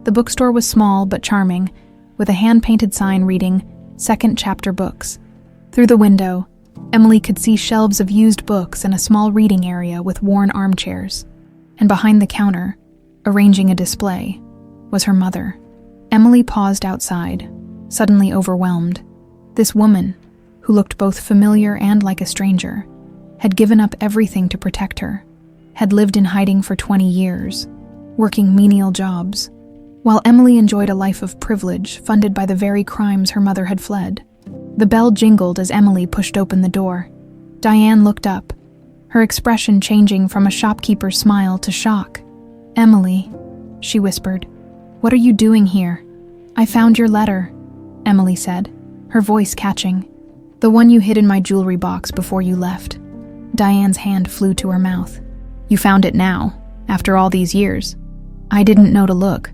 The bookstore was small but charming, with a hand-painted sign reading, "Second Chapter Books." Through the window, Emily could see shelves of used books and a small reading area with worn armchairs. And behind the counter, arranging a display, was her mother. Emily paused outside, suddenly overwhelmed. This woman, who looked both familiar and like a stranger, had given up everything to protect her, had lived in hiding for 20 years, working menial jobs, while Emily enjoyed a life of privilege funded by the very crimes her mother had fled. The bell jingled as Emily pushed open the door. Diane looked up, her expression changing from a shopkeeper's smile to shock. "Emily," she whispered, "what are you doing here?" "I found your letter," Emily said, her voice catching. "The one you hid in my jewelry box before you left." Diane's hand flew to her mouth. "You found it now, after all these years." "I didn't know to look."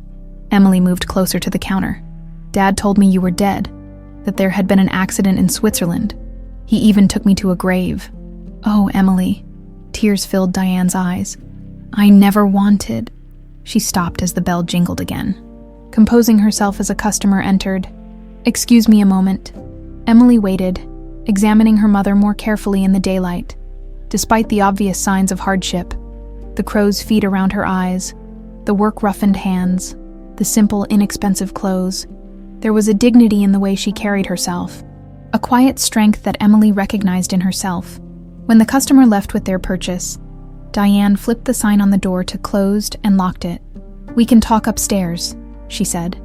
Emily moved closer to the counter. "Dad told me you were dead, that there had been an accident in Switzerland. He even took me to a grave." "Oh, Emily." Tears filled Diane's eyes. "I never wanted." She stopped as the bell jingled again. Composing herself as a customer entered. "Excuse me a moment." Emily waited, examining her mother more carefully in the daylight. Despite the obvious signs of hardship, the crow's feet around her eyes, the work-roughened hands, the simple, inexpensive clothes, there was a dignity in the way she carried herself, a quiet strength that Emily recognized in herself. When the customer left with their purchase, Diane flipped the sign on the door to closed and locked it. "We can talk upstairs," she said,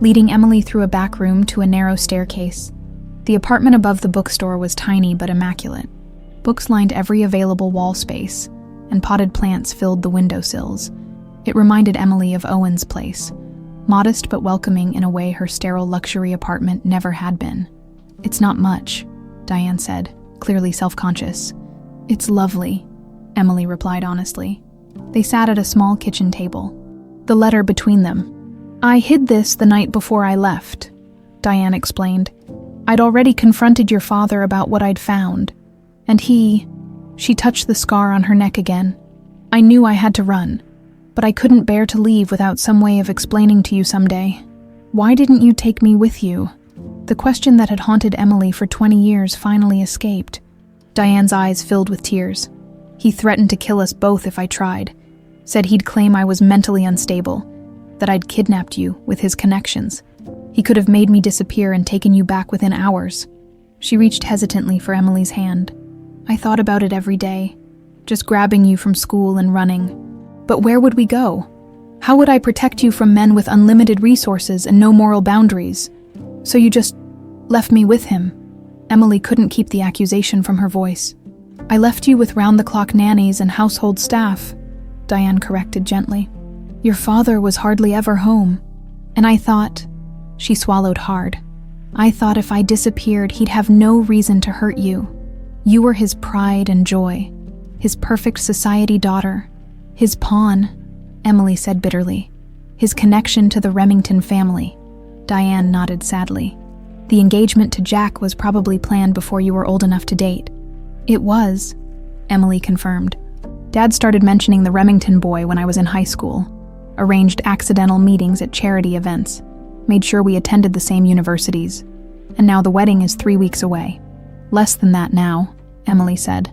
leading Emily through a back room to a narrow staircase. The apartment above the bookstore was tiny but immaculate. Books lined every available wall space, and potted plants filled the windowsills. It reminded Emily of Owen's place, modest but welcoming in a way her sterile luxury apartment never had been. "It's not much," Diane said, clearly self-conscious. "It's lovely," Emily replied honestly. They sat at a small kitchen table, the letter between them. "I hid this the night before I left," Diane explained. "I'd already confronted your father about what I'd found, and she touched the scar on her neck again. I knew I had to run, but I couldn't bear to leave without some way of explaining to you someday. Why didn't you take me with you?" The question that had haunted Emily for 20 years finally escaped. Diane's eyes filled with tears. "He threatened to kill us both if I tried. Said he'd claim I was mentally unstable, that I'd kidnapped you with his connections. He could have made me disappear and taken you back within hours." She reached hesitantly for Emily's hand. "I thought about it every day, just grabbing you from school and running. But where would we go? How would I protect you from men with unlimited resources and no moral boundaries? So you just left me with him." Emily couldn't keep the accusation from her voice. "I left you with round-the-clock nannies and household staff," Diane corrected gently. "Your father was hardly ever home. And I thought," she swallowed hard, "I thought if I disappeared, he'd have no reason to hurt you. You were his pride and joy, his perfect society daughter, his pawn," Emily said bitterly. "His connection to the Remington family." Diane nodded sadly. "The engagement to Jack was probably planned before you were old enough to date." "It was," Emily confirmed. "Dad started mentioning the Remington boy when I was in high school, arranged accidental meetings at charity events, made sure we attended the same universities, and now the wedding is 3 weeks away." "Less than that now," Emily said.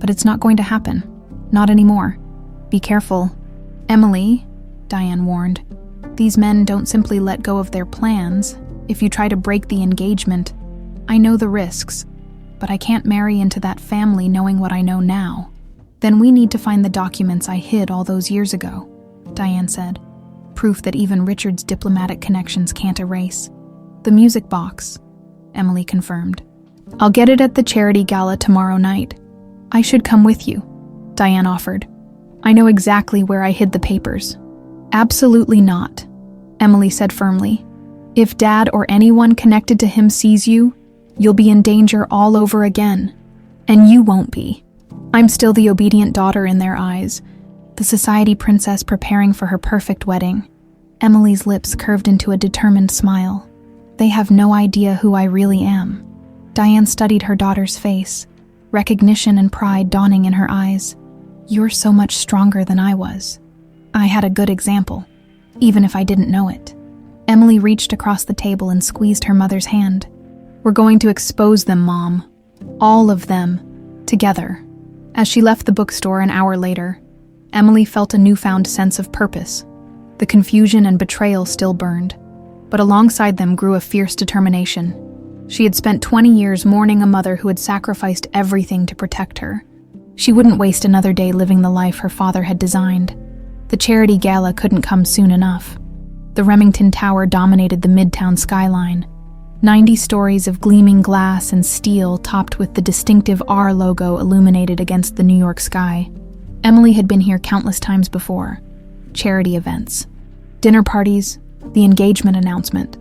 "But it's not going to happen. Not anymore. Be careful." "Emily," Diane warned, "these men don't simply let go of their plans. If you try to break the engagement, I know the risks, but I can't marry into that family knowing what I know now. Then we need to find the documents I hid all those years ago," Diane said. "Proof that even Richard's diplomatic connections can't erase." "The music box," Emily confirmed. "I'll get it at the charity gala tomorrow night." "I should come with you," Diane offered. "I know exactly where I hid the papers." "Absolutely not," Emily said firmly. "If Dad or anyone connected to him sees you, you'll be in danger all over again. And you won't be. I'm still the obedient daughter in their eyes, the society princess preparing for her perfect wedding." Emily's lips curved into a determined smile. "They have no idea who I really am." Diane studied her daughter's face, recognition and pride dawning in her eyes. "You're so much stronger than I was. I had a good example, even if I didn't know it." Emily reached across the table and squeezed her mother's hand. "We're going to expose them, Mom. All of them. Together." As she left the bookstore an hour later, Emily felt a newfound sense of purpose. The confusion and betrayal still burned, but alongside them grew a fierce determination. She had spent 20 years mourning a mother who had sacrificed everything to protect her. She wouldn't waste another day living the life her father had designed. The charity gala couldn't come soon enough. The Remington Tower dominated the Midtown skyline. 90 stories of gleaming glass and steel topped with the distinctive R logo illuminated against the New York sky. Emily had been here countless times before. Charity events, dinner parties, the engagement announcement.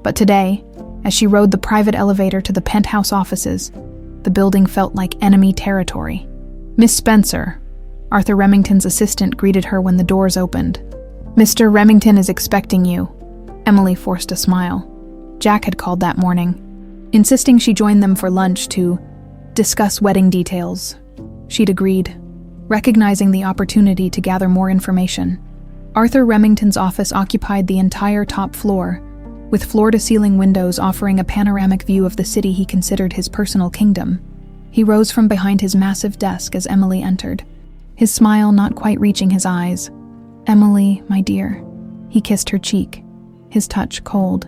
But today, as she rode the private elevator to the penthouse offices, the building felt like enemy territory. "Miss Spencer," Arthur Remington's assistant greeted her when the doors opened. "Mr. Remington is expecting you." Emily forced a smile. Jack had called that morning, insisting she join them for lunch to discuss wedding details. She'd agreed, recognizing the opportunity to gather more information. Arthur Remington's office occupied the entire top floor, with floor-to-ceiling windows offering a panoramic view of the city he considered his personal kingdom. He rose from behind his massive desk as Emily entered, his smile not quite reaching his eyes. "Emily, my dear." He kissed her cheek, his touch cold,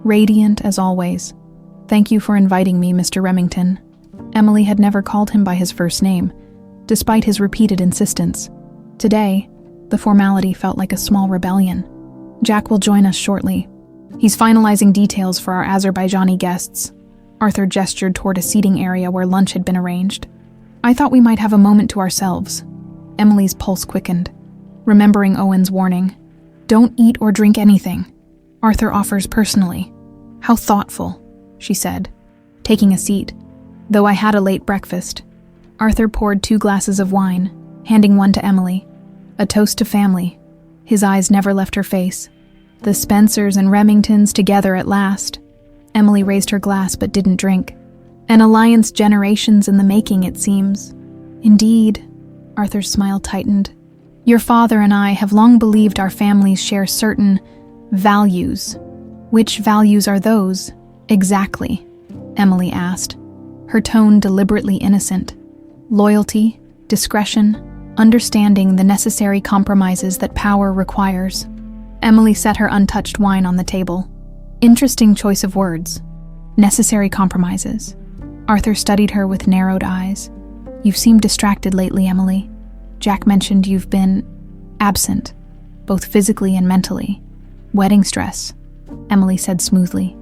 radiant as always. "Thank you for inviting me, Mr. Remington." Emily had never called him by his first name, despite his repeated insistence. Today, the formality felt like a small rebellion. "Jack will join us shortly. He's finalizing details for our Azerbaijani guests." Arthur gestured toward a seating area where lunch had been arranged. "I thought we might have a moment to ourselves." Emily's pulse quickened, remembering Owen's warning. "Don't eat or drink anything. Arthur offers personally." "How thoughtful," she said, taking a seat. "Though I had a late breakfast." Arthur poured 2 glasses of wine, handing one to Emily. A toast to family. His eyes never left her face. The Spencers and Remingtons together at last. Emily raised her glass but didn't drink. An alliance generations in the making, it seems. "Indeed," Arthur's smile tightened. "Your father and I have long believed our families share certain values." "Which values are those, exactly?" Emily asked, her tone deliberately innocent. "Loyalty, discretion, understanding the necessary compromises that power requires." Emily set her untouched wine on the table. Interesting choice of words. Necessary compromises. Arthur studied her with narrowed eyes. "You've seemed distracted lately, Emily. Jack mentioned you've been absent, both physically and mentally. Wedding stress," Emily said smoothly.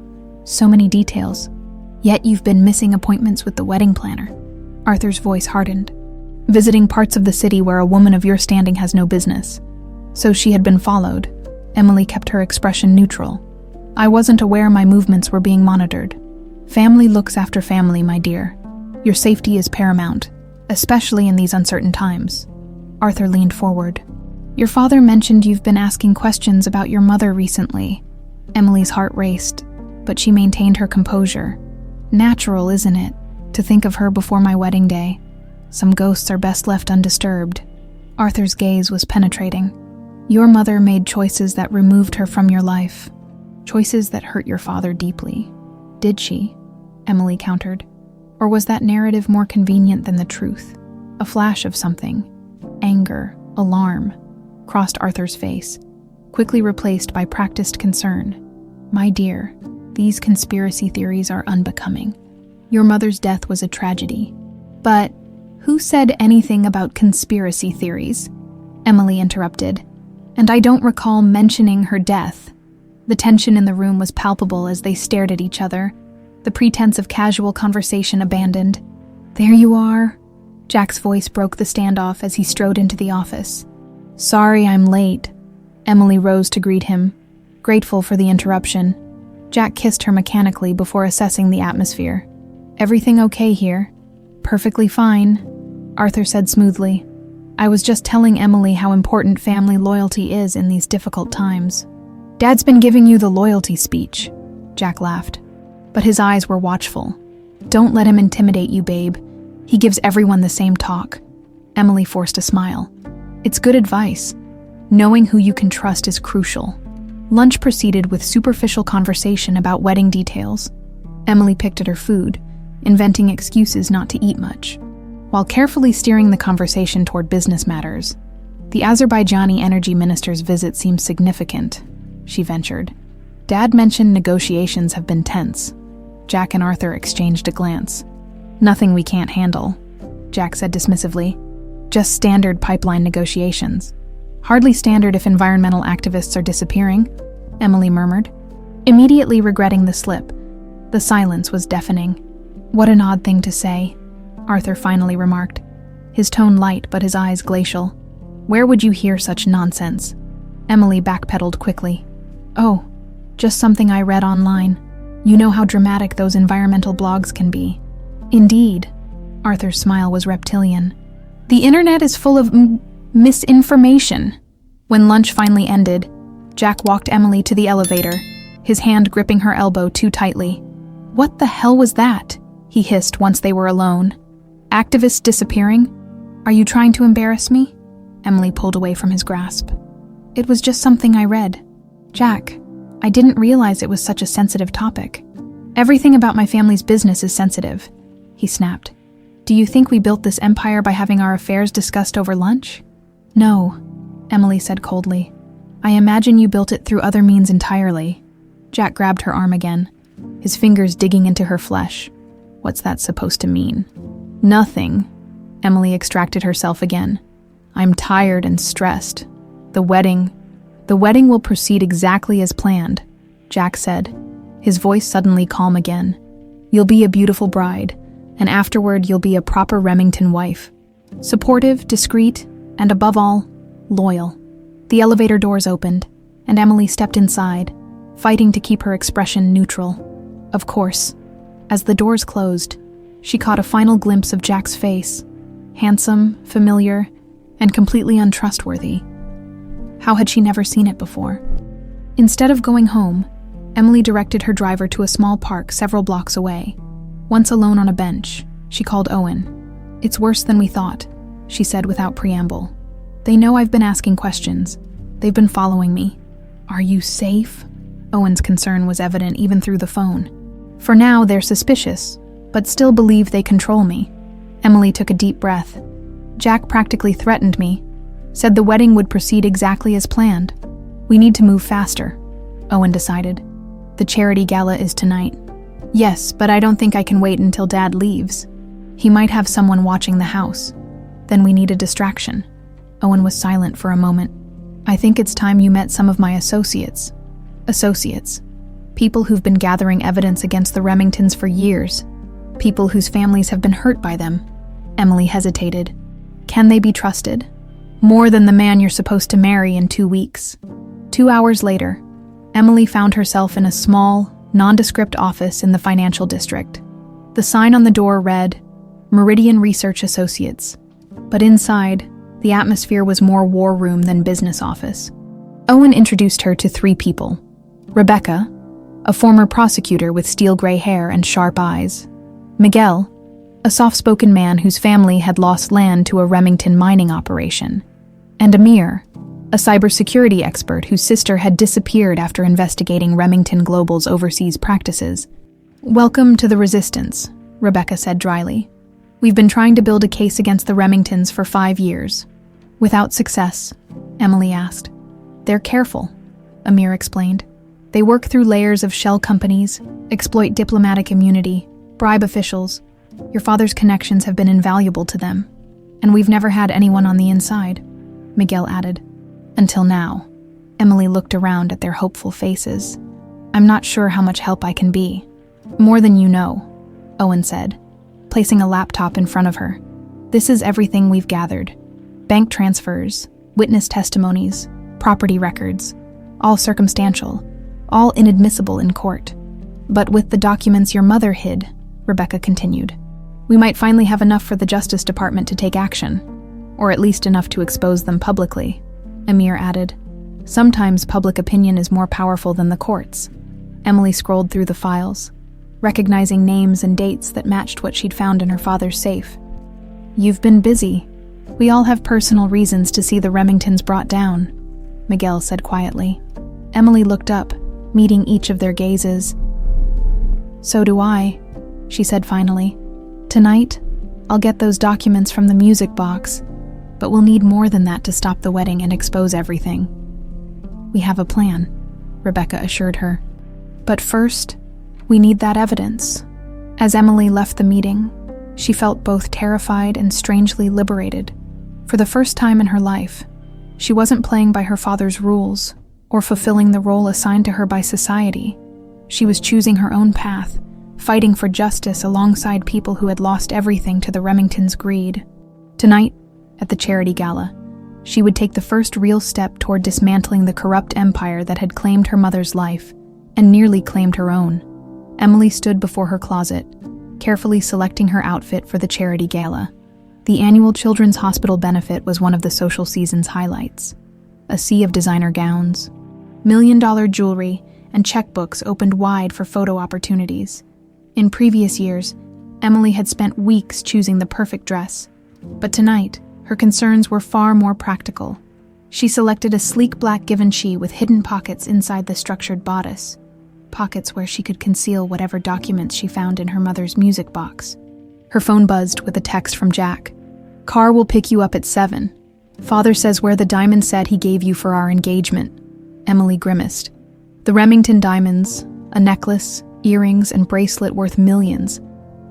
"So many details. Yet you've been missing appointments with the wedding planner." Arthur's voice hardened. "Visiting parts of the city where a woman of your standing has no business. So she had been followed." Emily kept her expression neutral. "I wasn't aware my movements were being monitored. Family looks after family, my dear. Your safety is paramount, especially in these uncertain times." Arthur leaned forward. "Your father mentioned you've been asking questions about your mother recently." Emily's heart raced, but she maintained her composure. "Natural, isn't it, to think of her before my wedding day? Some ghosts are best left undisturbed." Arthur's gaze was penetrating. "Your mother made choices that removed her from your life. Choices that hurt your father deeply." "Did she?" Emily countered. "Or was that narrative more convenient than the truth? A flash of something. Anger, alarm, crossed Arthur's face, quickly replaced by practiced concern. "My dear, these conspiracy theories are unbecoming. Your mother's death was a tragedy." "But who said anything about conspiracy theories?" Emily interrupted. "And I don't recall mentioning her death." The tension in the room was palpable as they stared at each other, the pretense of casual conversation abandoned. "There you are." Jack's voice broke the standoff as he strode into the office. "Sorry I'm late." Emily rose to greet him, grateful for the interruption. Jack kissed her mechanically before assessing the atmosphere. "Everything okay here?" "Perfectly fine," Arthur said smoothly. "I was just telling Emily how important family loyalty is in these difficult times." "Dad's been giving you the loyalty speech," Jack laughed, but his eyes were watchful. "Don't let him intimidate you, babe. He gives everyone the same talk." Emily forced a smile. "It's good advice. Knowing who you can trust is crucial." Lunch proceeded with superficial conversation about wedding details. Emily picked at her food, inventing excuses not to eat much, while carefully steering the conversation toward business matters. "The Azerbaijani energy minister's visit seems significant," she ventured. "Dad mentioned negotiations have been tense." Jack and Arthur exchanged a glance. "Nothing we can't handle," Jack said dismissively. "Just standard pipeline negotiations." "Hardly standard if environmental activists are disappearing," Emily murmured, immediately regretting the slip. The silence was deafening. "What an odd thing to say," Arthur finally remarked, his tone light but his eyes glacial. "Where would you hear such nonsense?" Emily backpedaled quickly. "Oh, just something I read online. You know how dramatic those environmental blogs can be." "Indeed." Arthur's smile was reptilian. "The internet is full of misinformation." When lunch finally ended, Jack walked Emily to the elevator, his hand gripping her elbow too tightly. "What the hell was that?" he hissed once they were alone. "Activists disappearing? Are you trying to embarrass me?" Emily pulled away from his grasp. "It was just something I read. Jack, I didn't realize it was such a sensitive topic." "Everything about my family's business is sensitive," he snapped, Do you think we built this empire by having our affairs discussed over lunch? No, Emily said coldly. I imagine you built it through other means entirely. Jack grabbed her arm again, his fingers digging into her flesh. What's that supposed to mean? Nothing. Emily extracted herself again. I'm tired and stressed. The wedding will proceed exactly as planned, Jack said, his voice suddenly calm again. You'll be a beautiful bride, and afterward you'll be a proper Remington wife. Supportive, discreet, and above all, loyal. The elevator doors opened, and Emily stepped inside, fighting to keep her expression neutral. Of course, as the doors closed, she caught a final glimpse of Jack's face, handsome, familiar, and completely untrustworthy. How had she never seen it before? Instead of going home, Emily directed her driver to a small park several blocks away. Once alone on a bench, she called Owen. It's worse than we thought, she said without preamble. They know I've been asking questions. They've been following me. Are you safe? Owen's concern was evident even through the phone. For now, they're suspicious, but still believe they control me. Emily took a deep breath. Jack practically threatened me, said the wedding would proceed exactly as planned. We need to move faster, Owen decided. The charity gala is tonight. Yes, but I don't think I can wait until Dad leaves. He might have someone watching the house. Then we need a distraction. Owen was silent for a moment. I think it's time you met some of my associates. Associates. People who've been gathering evidence against the Remingtons for years. People whose families have been hurt by them. Emily hesitated. Can they be trusted? More than the man you're supposed to marry in 2 weeks. 2 hours later, Emily found herself in a small, nondescript office in the financial district. The sign on the door read, Meridian Research Associates. But inside, the atmosphere was more war room than business office. Owen introduced her to 3 people. Rebecca, a former prosecutor with steel gray hair and sharp eyes. Miguel, a soft-spoken man whose family had lost land to a Remington mining operation. And Amir, a cybersecurity expert whose sister had disappeared after investigating Remington Global's overseas practices. Welcome to the resistance, Rebecca said dryly. We've been trying to build a case against the Remingtons for 5 years. Without success, Emily asked. They're careful, Amir explained. They work through layers of shell companies, exploit diplomatic immunity, bribe officials. Your father's connections have been invaluable to them. And we've never had anyone on the inside, Miguel added. Until now. Emily looked around at their hopeful faces. I'm not sure how much help I can be. More than you know, Owen said, placing a laptop in front of her. This is everything we've gathered. Bank transfers, witness testimonies, property records, all circumstantial, all inadmissible in court. But with the documents your mother hid, Rebecca continued, we might finally have enough for the Justice Department to take action, or at least enough to expose them publicly, Amir added. Sometimes public opinion is more powerful than the courts. Emily scrolled through the files, recognizing names and dates that matched what she'd found in her father's safe. You've been busy. We all have personal reasons to see the Remingtons brought down, Miguel said quietly. Emily looked up, meeting each of their gazes. So do I, she said finally. Tonight, I'll get those documents from the music box, but we'll need more than that to stop the wedding and expose everything. We have a plan, Rebecca assured her. But first, we need that evidence. As Emily left the meeting, she felt both terrified and strangely liberated. For the first time in her life, she wasn't playing by her father's rules or fulfilling the role assigned to her by society. She was choosing her own path, fighting for justice alongside people who had lost everything to the Remingtons' greed. Tonight, at the charity gala, she would take the first real step toward dismantling the corrupt empire that had claimed her mother's life and nearly claimed her own. Emily stood before her closet, carefully selecting her outfit for the charity gala. The annual Children's Hospital benefit was one of the social season's highlights. A sea of designer gowns, million-dollar jewelry, and checkbooks opened wide for photo opportunities. In previous years, Emily had spent weeks choosing the perfect dress, but tonight, her concerns were far more practical. She selected a sleek black Givenchy with hidden pockets inside the structured bodice, pockets where she could conceal whatever documents she found in her mother's music box. Her phone buzzed with a text from Jack. "Car will pick you up at 7. Father says wear the diamond set he gave you for our engagement." Emily grimaced. The Remington diamonds, a necklace, earrings, and bracelet worth millions,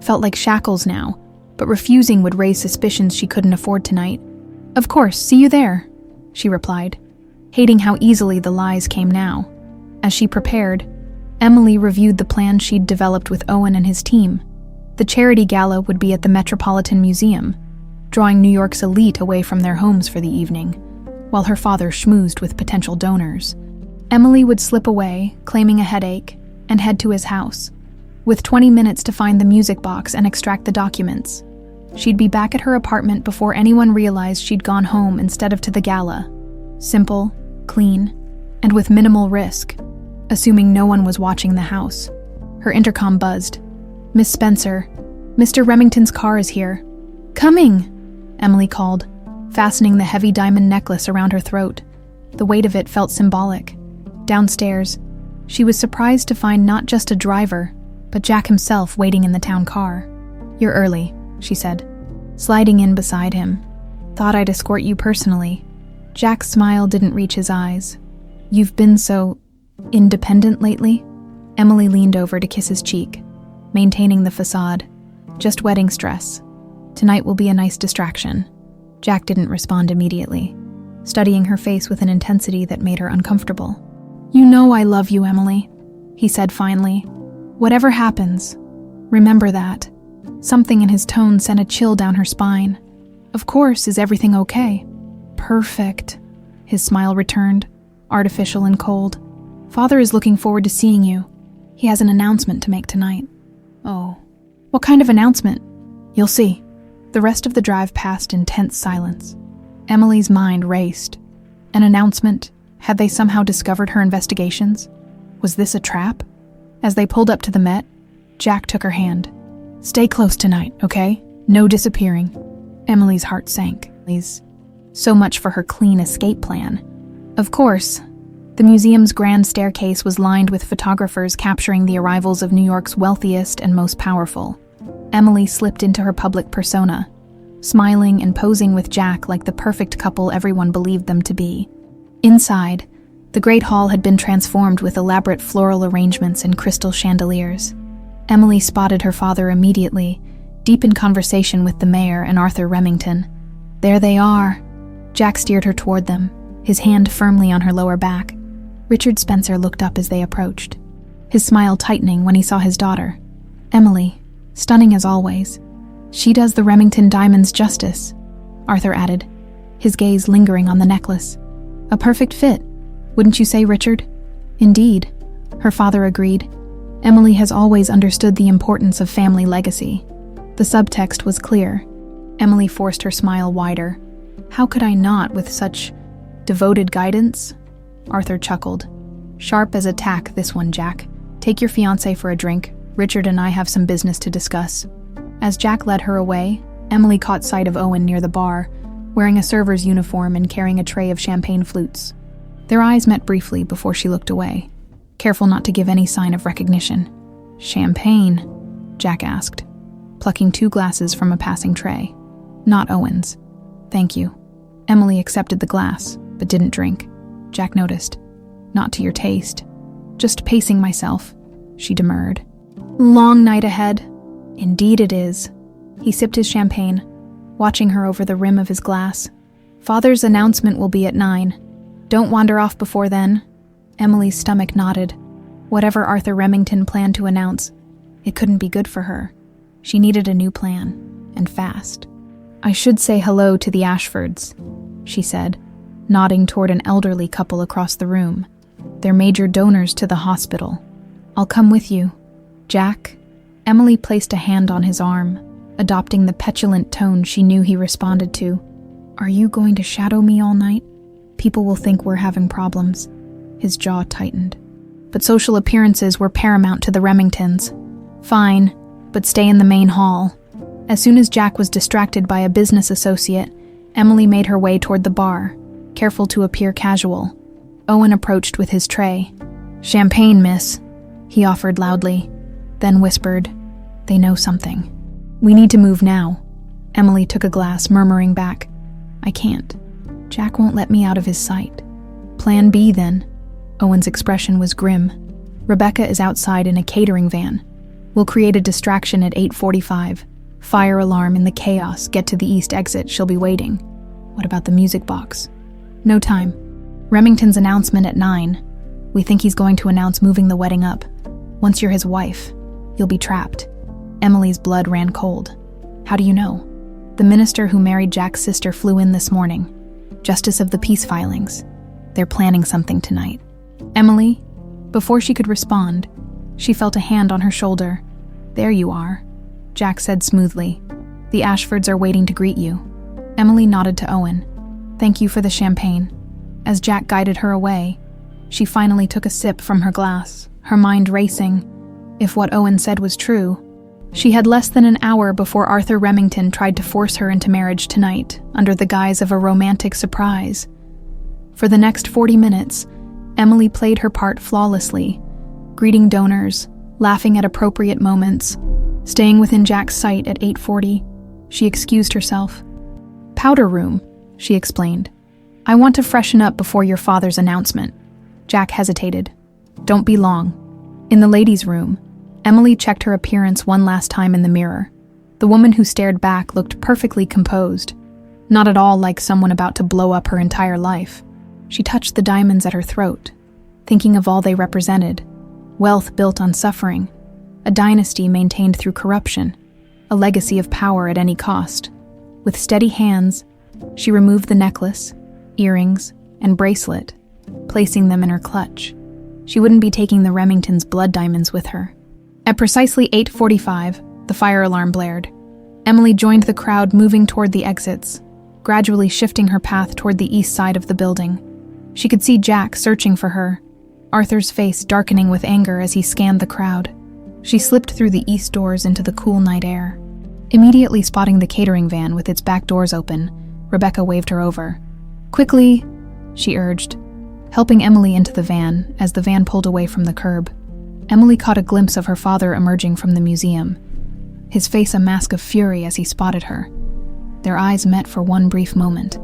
felt like shackles now, but refusing would raise suspicions she couldn't afford tonight. "Of course, see you there," she replied, hating how easily the lies came now. As she prepared, Emily reviewed the plan she'd developed with Owen and his team. The charity gala would be at the Metropolitan Museum, drawing New York's elite away from their homes for the evening, while her father schmoozed with potential donors. Emily would slip away, claiming a headache, and head to his house, with 20 minutes to find the music box and extract the documents. She'd be back at her apartment before anyone realized she'd gone home instead of to the gala. Simple, clean, and with minimal risk, assuming no one was watching the house. Her intercom buzzed. "Miss Spencer, Mr. Remington's car is here." "Coming," Emily called, fastening the heavy diamond necklace around her throat. The weight of it felt symbolic. Downstairs, she was surprised to find not just a driver, but Jack himself waiting in the town car. "You're early," she said, sliding in beside him. "Thought I'd escort you personally." Jack's smile didn't reach his eyes. "You've been so independent lately?" Emily leaned over to kiss his cheek, maintaining the facade. "Just wedding stress. Tonight will be a nice distraction." Jack didn't respond immediately, studying her face with an intensity that made her uncomfortable. "You know I love you, Emily," he said finally. "Whatever happens, remember that." Something in his tone sent a chill down her spine. "Of course, is everything okay?" "Perfect," his smile returned, artificial and cold. "Father is looking forward to seeing you. He has an announcement to make tonight." "Oh, what kind of announcement?" "You'll see." The rest of the drive passed in tense silence. Emily's mind raced. An announcement? Had they somehow discovered her investigations? Was this a trap? As they pulled up to the Met, Jack took her hand. "Stay close tonight, okay? No disappearing." Emily's heart sank. So much for her clean escape plan. Of course, the museum's grand staircase was lined with photographers capturing the arrivals of New York's wealthiest and most powerful. Emily slipped into her public persona, smiling and posing with Jack like the perfect couple everyone believed them to be. Inside, the Great Hall had been transformed with elaborate floral arrangements and crystal chandeliers. Emily spotted her father immediately, deep in conversation with the mayor and Arthur Remington. "There they are." Jack steered her toward them, his hand firmly on her lower back. Richard Spencer looked up as they approached, his smile tightening when he saw his daughter. Emily, stunning as always. "She does the Remington diamonds justice," Arthur added, his gaze lingering on the necklace. "A perfect fit, wouldn't you say, Richard?" "Indeed," her father agreed. Emily has always understood the importance of family legacy. The subtext was clear. Emily forced her smile wider. "How could I not, with such devoted guidance?" Arthur chuckled. "Sharp as a tack, this one, Jack. Take your fiancé for a drink. Richard and I have some business to discuss." As Jack led her away, Emily caught sight of Owen near the bar, wearing a server's uniform and carrying a tray of champagne flutes. Their eyes met briefly before she looked away, careful not to give any sign of recognition. "Champagne?" Jack asked, plucking 2 glasses from a passing tray. "Not Owen's." "Thank you." Emily accepted the glass, but didn't drink. Jack noticed. "Not to your taste." "Just pacing myself," she demurred. "Long night ahead." "Indeed it is." He sipped his champagne, watching her over the rim of his glass. "Father's announcement will be at 9. Don't wander off before then." Emily's stomach knotted. Whatever Arthur Remington planned to announce, it couldn't be good for her. She needed a new plan, and fast. "I should say hello to the Ashfords," she said, nodding toward an elderly couple across the room. "They're major donors to the hospital. I'll come with you." "Jack?" Emily placed a hand on his arm, adopting the petulant tone she knew he responded to. "Are you going to shadow me all night? People will think we're having problems." His jaw tightened. But social appearances were paramount to the Remingtons. "Fine, but stay in the main hall." As soon as Jack was distracted by a business associate, Emily made her way toward the bar, careful to appear casual. Owen approached with his tray. "Champagne, miss," he offered loudly, then whispered, "They know something." "We need to move now." Emily took a glass, murmuring back, "I can't. Jack won't let me out of his sight." "Plan B, then." Owen's expression was grim. "Rebecca is outside in a catering van. We'll create a distraction at 8:45. Fire alarm in the chaos. Get to the east exit. She'll be waiting." "What about the music box?" "No time. Remington's announcement at 9. We think he's going to announce moving the wedding up. Once you're his wife, you'll be trapped." Emily's blood ran cold. "How do you know?" "The minister who married Jack's sister flew in this morning. Justice of the peace filings. They're planning something tonight." "Emily," before she could respond, she felt a hand on her shoulder. "There you are," Jack said smoothly. "The Ashfords are waiting to greet you." Emily nodded to Owen. "Thank you for the champagne." As Jack guided her away, she finally took a sip from her glass, her mind racing. If what Owen said was true, she had less than an hour before Arthur Remington tried to force her into marriage tonight, under the guise of a romantic surprise. For the next 40 minutes, Emily played her part flawlessly, greeting donors, laughing at appropriate moments, staying within Jack's sight at 8:40. She excused herself. "Powder room," she explained. "I want to freshen up before your father's announcement." Jack hesitated. "Don't be long." In the ladies' room, Emily checked her appearance one last time in the mirror. The woman who stared back looked perfectly composed, not at all like someone about to blow up her entire life. She touched the diamonds at her throat, thinking of all they represented: wealth built on suffering, a dynasty maintained through corruption, a legacy of power at any cost. With steady hands, she removed the necklace, earrings, and bracelet, placing them in her clutch. She wouldn't be taking the Remington's blood diamonds with her. At precisely 8:45, the fire alarm blared. Emily joined the crowd moving toward the exits, gradually shifting her path toward the east side of the building. She could see Jack searching for her, Arthur's face darkening with anger as he scanned the crowd. She slipped through the east doors into the cool night air. Immediately spotting the catering van with its back doors open, Rebecca waved her over. "Quickly," she urged, helping Emily into the van as the van pulled away from the curb. Emily caught a glimpse of her father emerging from the museum, his face a mask of fury as he spotted her. Their eyes met for one brief moment,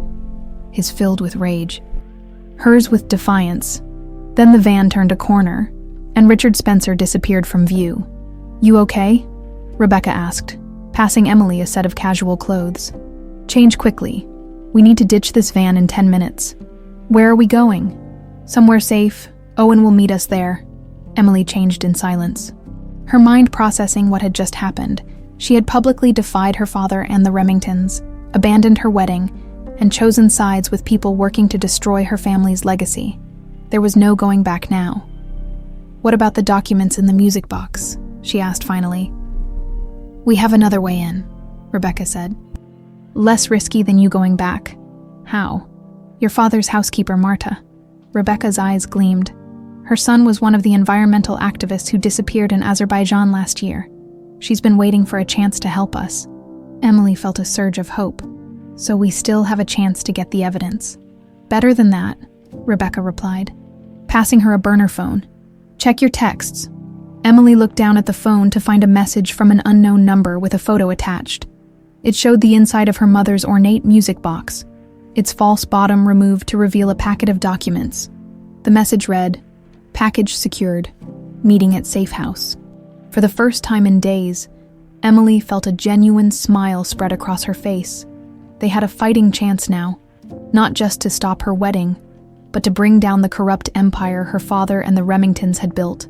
his filled with rage, hers with defiance. Then the van turned a corner, and Richard Spencer disappeared from view. "You okay?" Rebecca asked, passing Emily a set of casual clothes. "Change quickly. We need to ditch this van in 10 minutes. "Where are we going?" "Somewhere safe. Owen will meet us there." Emily changed in silence, her mind processing what had just happened. She had publicly defied her father and the Remingtons, abandoned her wedding, and chosen sides with people working to destroy her family's legacy. There was no going back now. "What about the documents in the music box?" she asked finally. "We have another way in," Rebecca said. "Less risky than you going back." "How?" "Your father's housekeeper, Marta." Rebecca's eyes gleamed. Her son was one of the environmental activists who disappeared in Azerbaijan last year. She's been waiting for a chance to help us. Emily felt a surge of hope. "So we still have a chance to get the evidence." "Better than that," Rebecca replied, passing her a burner phone. "Check your texts." Emily looked down at the phone to find a message from an unknown number with a photo attached. It showed the inside of her mother's ornate music box, its false bottom removed to reveal a packet of documents. The message read, "Package secured. Meeting at safe house." For the first time in days, Emily felt a genuine smile spread across her face. They had a fighting chance now, not just to stop her wedding, but to bring down the corrupt empire her father and the Remingtons had built.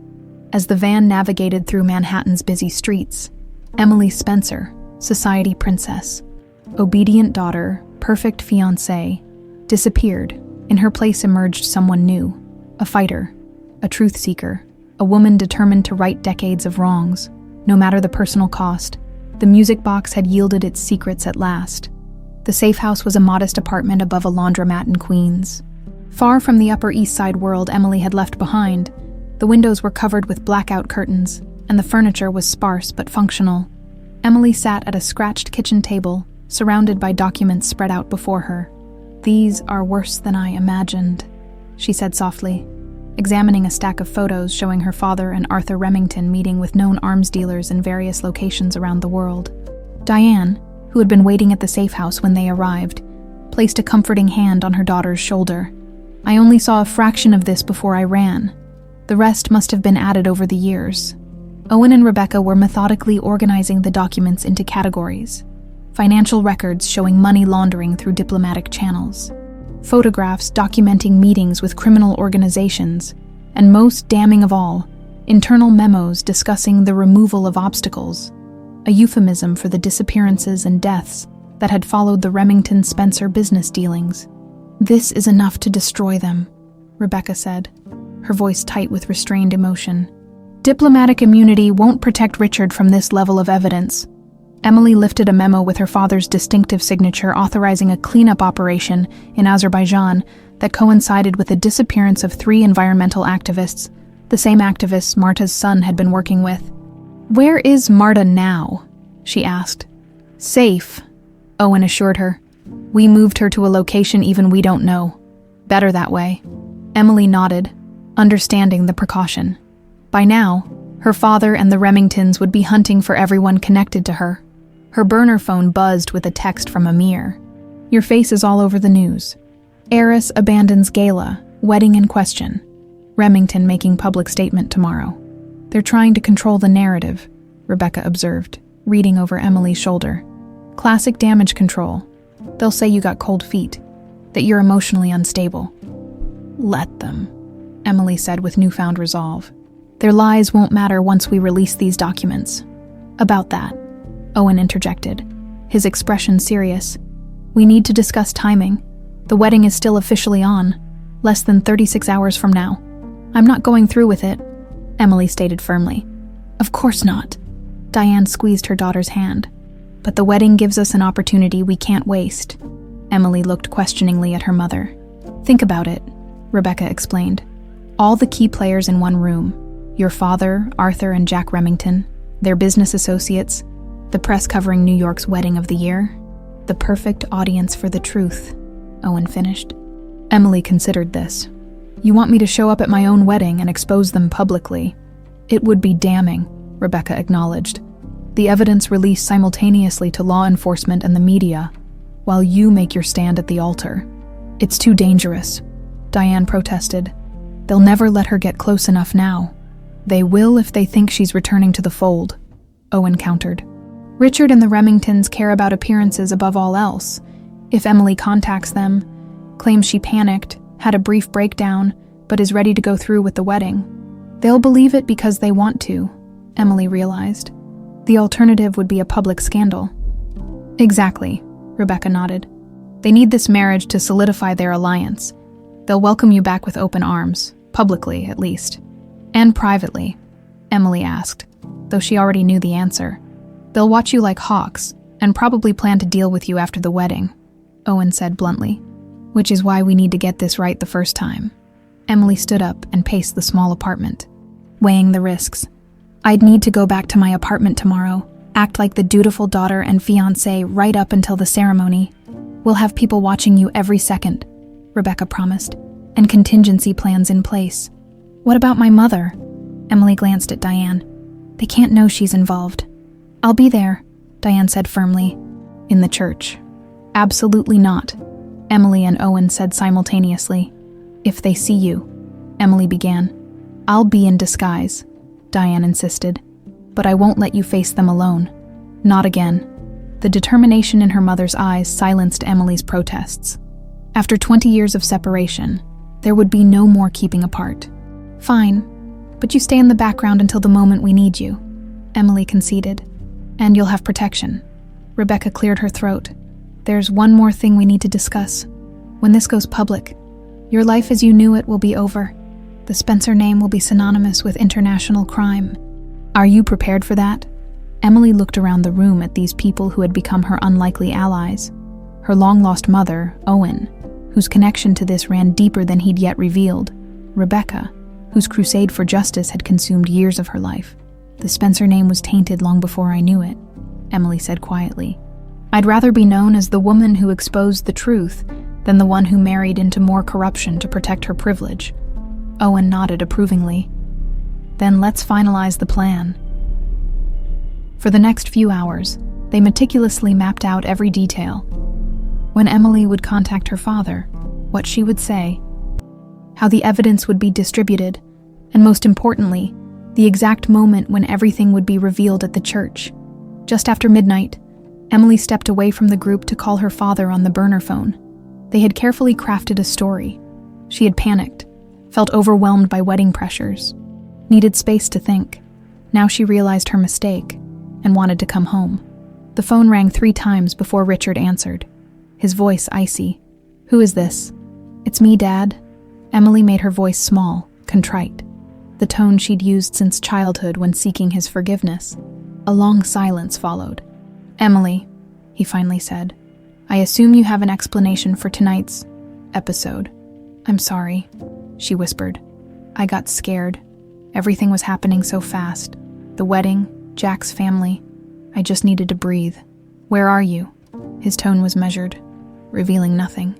As the van navigated through Manhattan's busy streets, Emily Spencer, society princess, obedient daughter, perfect fiancée, disappeared. In her place emerged someone new, a fighter, a truth seeker, a woman determined to right decades of wrongs, no matter the personal cost. The music box had yielded its secrets at last. The safe house was a modest apartment above a laundromat in Queens. Far from the Upper East Side world Emily had left behind, the windows were covered with blackout curtains, and the furniture was sparse but functional. Emily sat at a scratched kitchen table, surrounded by documents spread out before her. "These are worse than I imagined," she said softly, examining a stack of photos showing her father and Arthur Remington meeting with known arms dealers in various locations around the world. Diane, who had been waiting at the safe house when they arrived, placed a comforting hand on her daughter's shoulder. "I only saw a fraction of this before I ran. The rest must have been added over the years." Owen and Rebecca were methodically organizing the documents into categories: financial records showing money laundering through diplomatic channels, photographs documenting meetings with criminal organizations, and most damning of all, internal memos discussing the removal of obstacles, a euphemism for the disappearances and deaths that had followed the Remington-Spencer business dealings. "This is enough to destroy them," Rebecca said, her voice tight with restrained emotion. "Diplomatic immunity won't protect Richard from this level of evidence." Emily lifted a memo with her father's distinctive signature authorizing a cleanup operation in Azerbaijan that coincided with the disappearance of 3 environmental activists, the same activists Marta's son had been working with. "Where is Marta now?" she asked. "Safe," Owen assured her. "We moved her to a location even we don't know. Better that way." Emily nodded, understanding the precaution. By now, her father and the Remingtons would be hunting for everyone connected to her. Her burner phone buzzed with a text from Amir. "Your face is all over the news. Heiress abandons gala, wedding in question. Remington making public statement tomorrow. They're trying to control the narrative," Rebecca observed, reading over Emily's shoulder. "Classic damage control. They'll say you got cold feet, that you're emotionally unstable." "Let them," Emily said with newfound resolve. "Their lies won't matter once we release these documents." "About that," Owen interjected, his expression serious. "We need to discuss timing. The wedding is still officially on, less than 36 hours from now." "I'm not going through with it," Emily stated firmly. "Of course not." Diane squeezed her daughter's hand. "But the wedding gives us an opportunity we can't waste." Emily looked questioningly at her mother. "Think about it," Rebecca explained. "All the key players in one room. Your father, Arthur, and Jack Remington, their business associates, the press covering New York's wedding of the year. The perfect audience for the truth," Owen finished. Emily considered this. "You want me to show up at my own wedding and expose them publicly?" "It would be damning," Rebecca acknowledged. "The evidence released simultaneously to law enforcement and the media, while you make your stand at the altar. It's too dangerous," Diane protested. "They'll never let her get close enough now." "They will if they think she's returning to the fold," Owen countered. "Richard and the Remingtons care about appearances above all else. If Emily contacts them, claims she panicked, had a brief breakdown, but is ready to go through with the wedding, they'll believe it because they want to," Emily realized. "The alternative would be a public scandal." "Exactly," Rebecca nodded. "They need this marriage to solidify their alliance. They'll welcome you back with open arms, publicly at least." "And privately?" Emily asked, though she already knew the answer. "They'll watch you like hawks, and probably plan to deal with you after the wedding," Owen said bluntly. "Which is why we need to get this right the first time." Emily stood up and paced the small apartment, weighing the risks. "I'd need to go back to my apartment tomorrow, act like the dutiful daughter and fiancé right up until the ceremony. We'll have people watching you every second," Rebecca promised, "and contingency plans in place." "What about my mother?" Emily glanced at Diane. "They can't know she's involved." "I'll be there," Diane said firmly. "In the church." "Absolutely not," Emily and Owen said simultaneously. "If they see you," Emily began. "I'll be in disguise," Diane insisted. "But I won't let you face them alone. Not again." The determination in her mother's eyes silenced Emily's protests. After 20 years of separation, there would be no more keeping apart. "Fine, but you stay in the background until the moment we need you," Emily conceded. "And you'll have protection." Rebecca cleared her throat. "There's one more thing we need to discuss. When this goes public, your life as you knew it will be over. The Spencer name will be synonymous with international crime. Are you prepared for that?" Emily looked around the room at these people who had become her unlikely allies. Her long-lost mother, Owen, whose connection to this ran deeper than he'd yet revealed. Rebecca, whose crusade for justice had consumed years of her life. "The Spencer name was tainted long before I knew it," Emily said quietly. "I'd rather be known as the woman who exposed the truth than the one who married into more corruption to protect her privilege." Owen nodded approvingly. "Then let's finalize the plan." For the next few hours, They meticulously mapped out every detail. When Emily would contact her father, what she would say, how the evidence would be distributed, and most importantly, the exact moment when everything would be revealed at the church. Just after midnight, Emily stepped away from the group to call her father on the burner phone. They had carefully crafted a story. She had panicked, felt overwhelmed by wedding pressures, needed space to think. Now she realized her mistake and wanted to come home. The phone rang 3 times before Richard answered, his voice icy. "Who is this?" "It's me, Dad." Emily made her voice small, contrite, the tone she'd used since childhood when seeking his forgiveness. A long silence followed. "Emily," he finally said, "I assume you have an explanation for tonight's episode." "I'm sorry," she whispered. "I got scared. Everything was happening so fast. The wedding, Jack's family. I just needed to breathe." "Where are you?" His tone was measured, revealing nothing.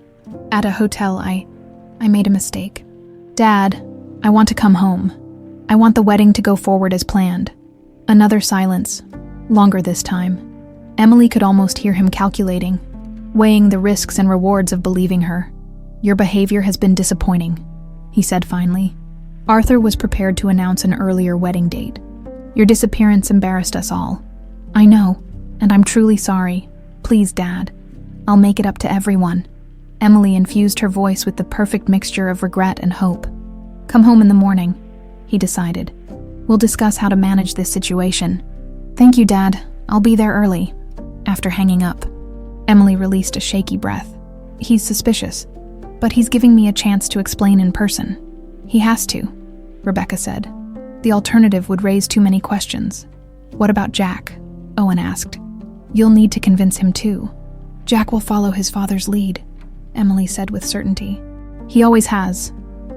"At a hotel. I made a mistake." "Dad, I want to come home. I want the wedding to go forward as planned." Another silence, longer this time. Emily could almost hear him calculating, weighing the risks and rewards of believing her. "Your behavior has been disappointing," he said finally. Arthur was prepared to announce an earlier wedding date. "Your disappearance embarrassed us all." "I know, and I'm truly sorry. Please, Dad. I'll make it up to everyone." Emily infused her voice with the perfect mixture of regret and hope. "Come home in the morning," he decided. "We'll discuss how to manage this situation." "Thank you, Dad. I'll be there early." After hanging up, Emily released a shaky breath. "He's suspicious, but he's giving me a chance to explain in person." "He has to," Rebecca said. "The alternative would raise too many questions." "What about Jack?" Owen asked. "You'll need to convince him too." "Jack will follow his father's lead," Emily said with certainty. "He always has."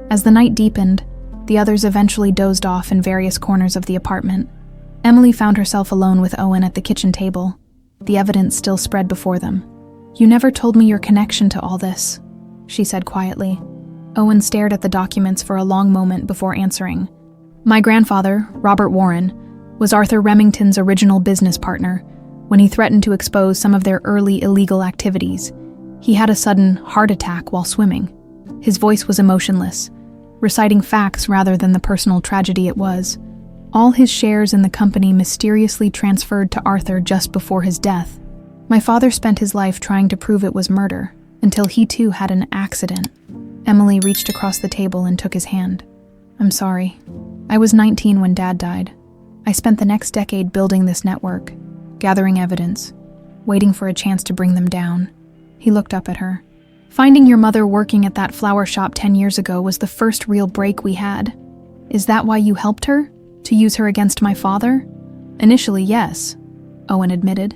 As the night deepened, the others eventually dozed off in various corners of the apartment. Emily found herself alone with Owen at the kitchen table, the evidence still spread before them. "You never told me your connection to all this," she said quietly. Owen stared at the documents for a long moment before answering. "My grandfather, Robert Warren, was Arthur Remington's original business partner when he threatened to expose some of their early illegal activities. He had a sudden heart attack while swimming. His voice was emotionless, reciting facts rather than the personal tragedy it was. All his shares in the company mysteriously transferred to Arthur just before his death. My father spent his life trying to prove it was murder, until he too had an accident." Emily reached across the table and took his hand. "I'm sorry. I was 19 when Dad died. I spent the next decade building this network, gathering evidence, waiting for a chance to bring them down." He looked up at her. "Finding your mother working at that flower shop 10 years ago was the first real break we had. Is that why you helped her? To use her against my father?" "Initially, yes," Owen admitted.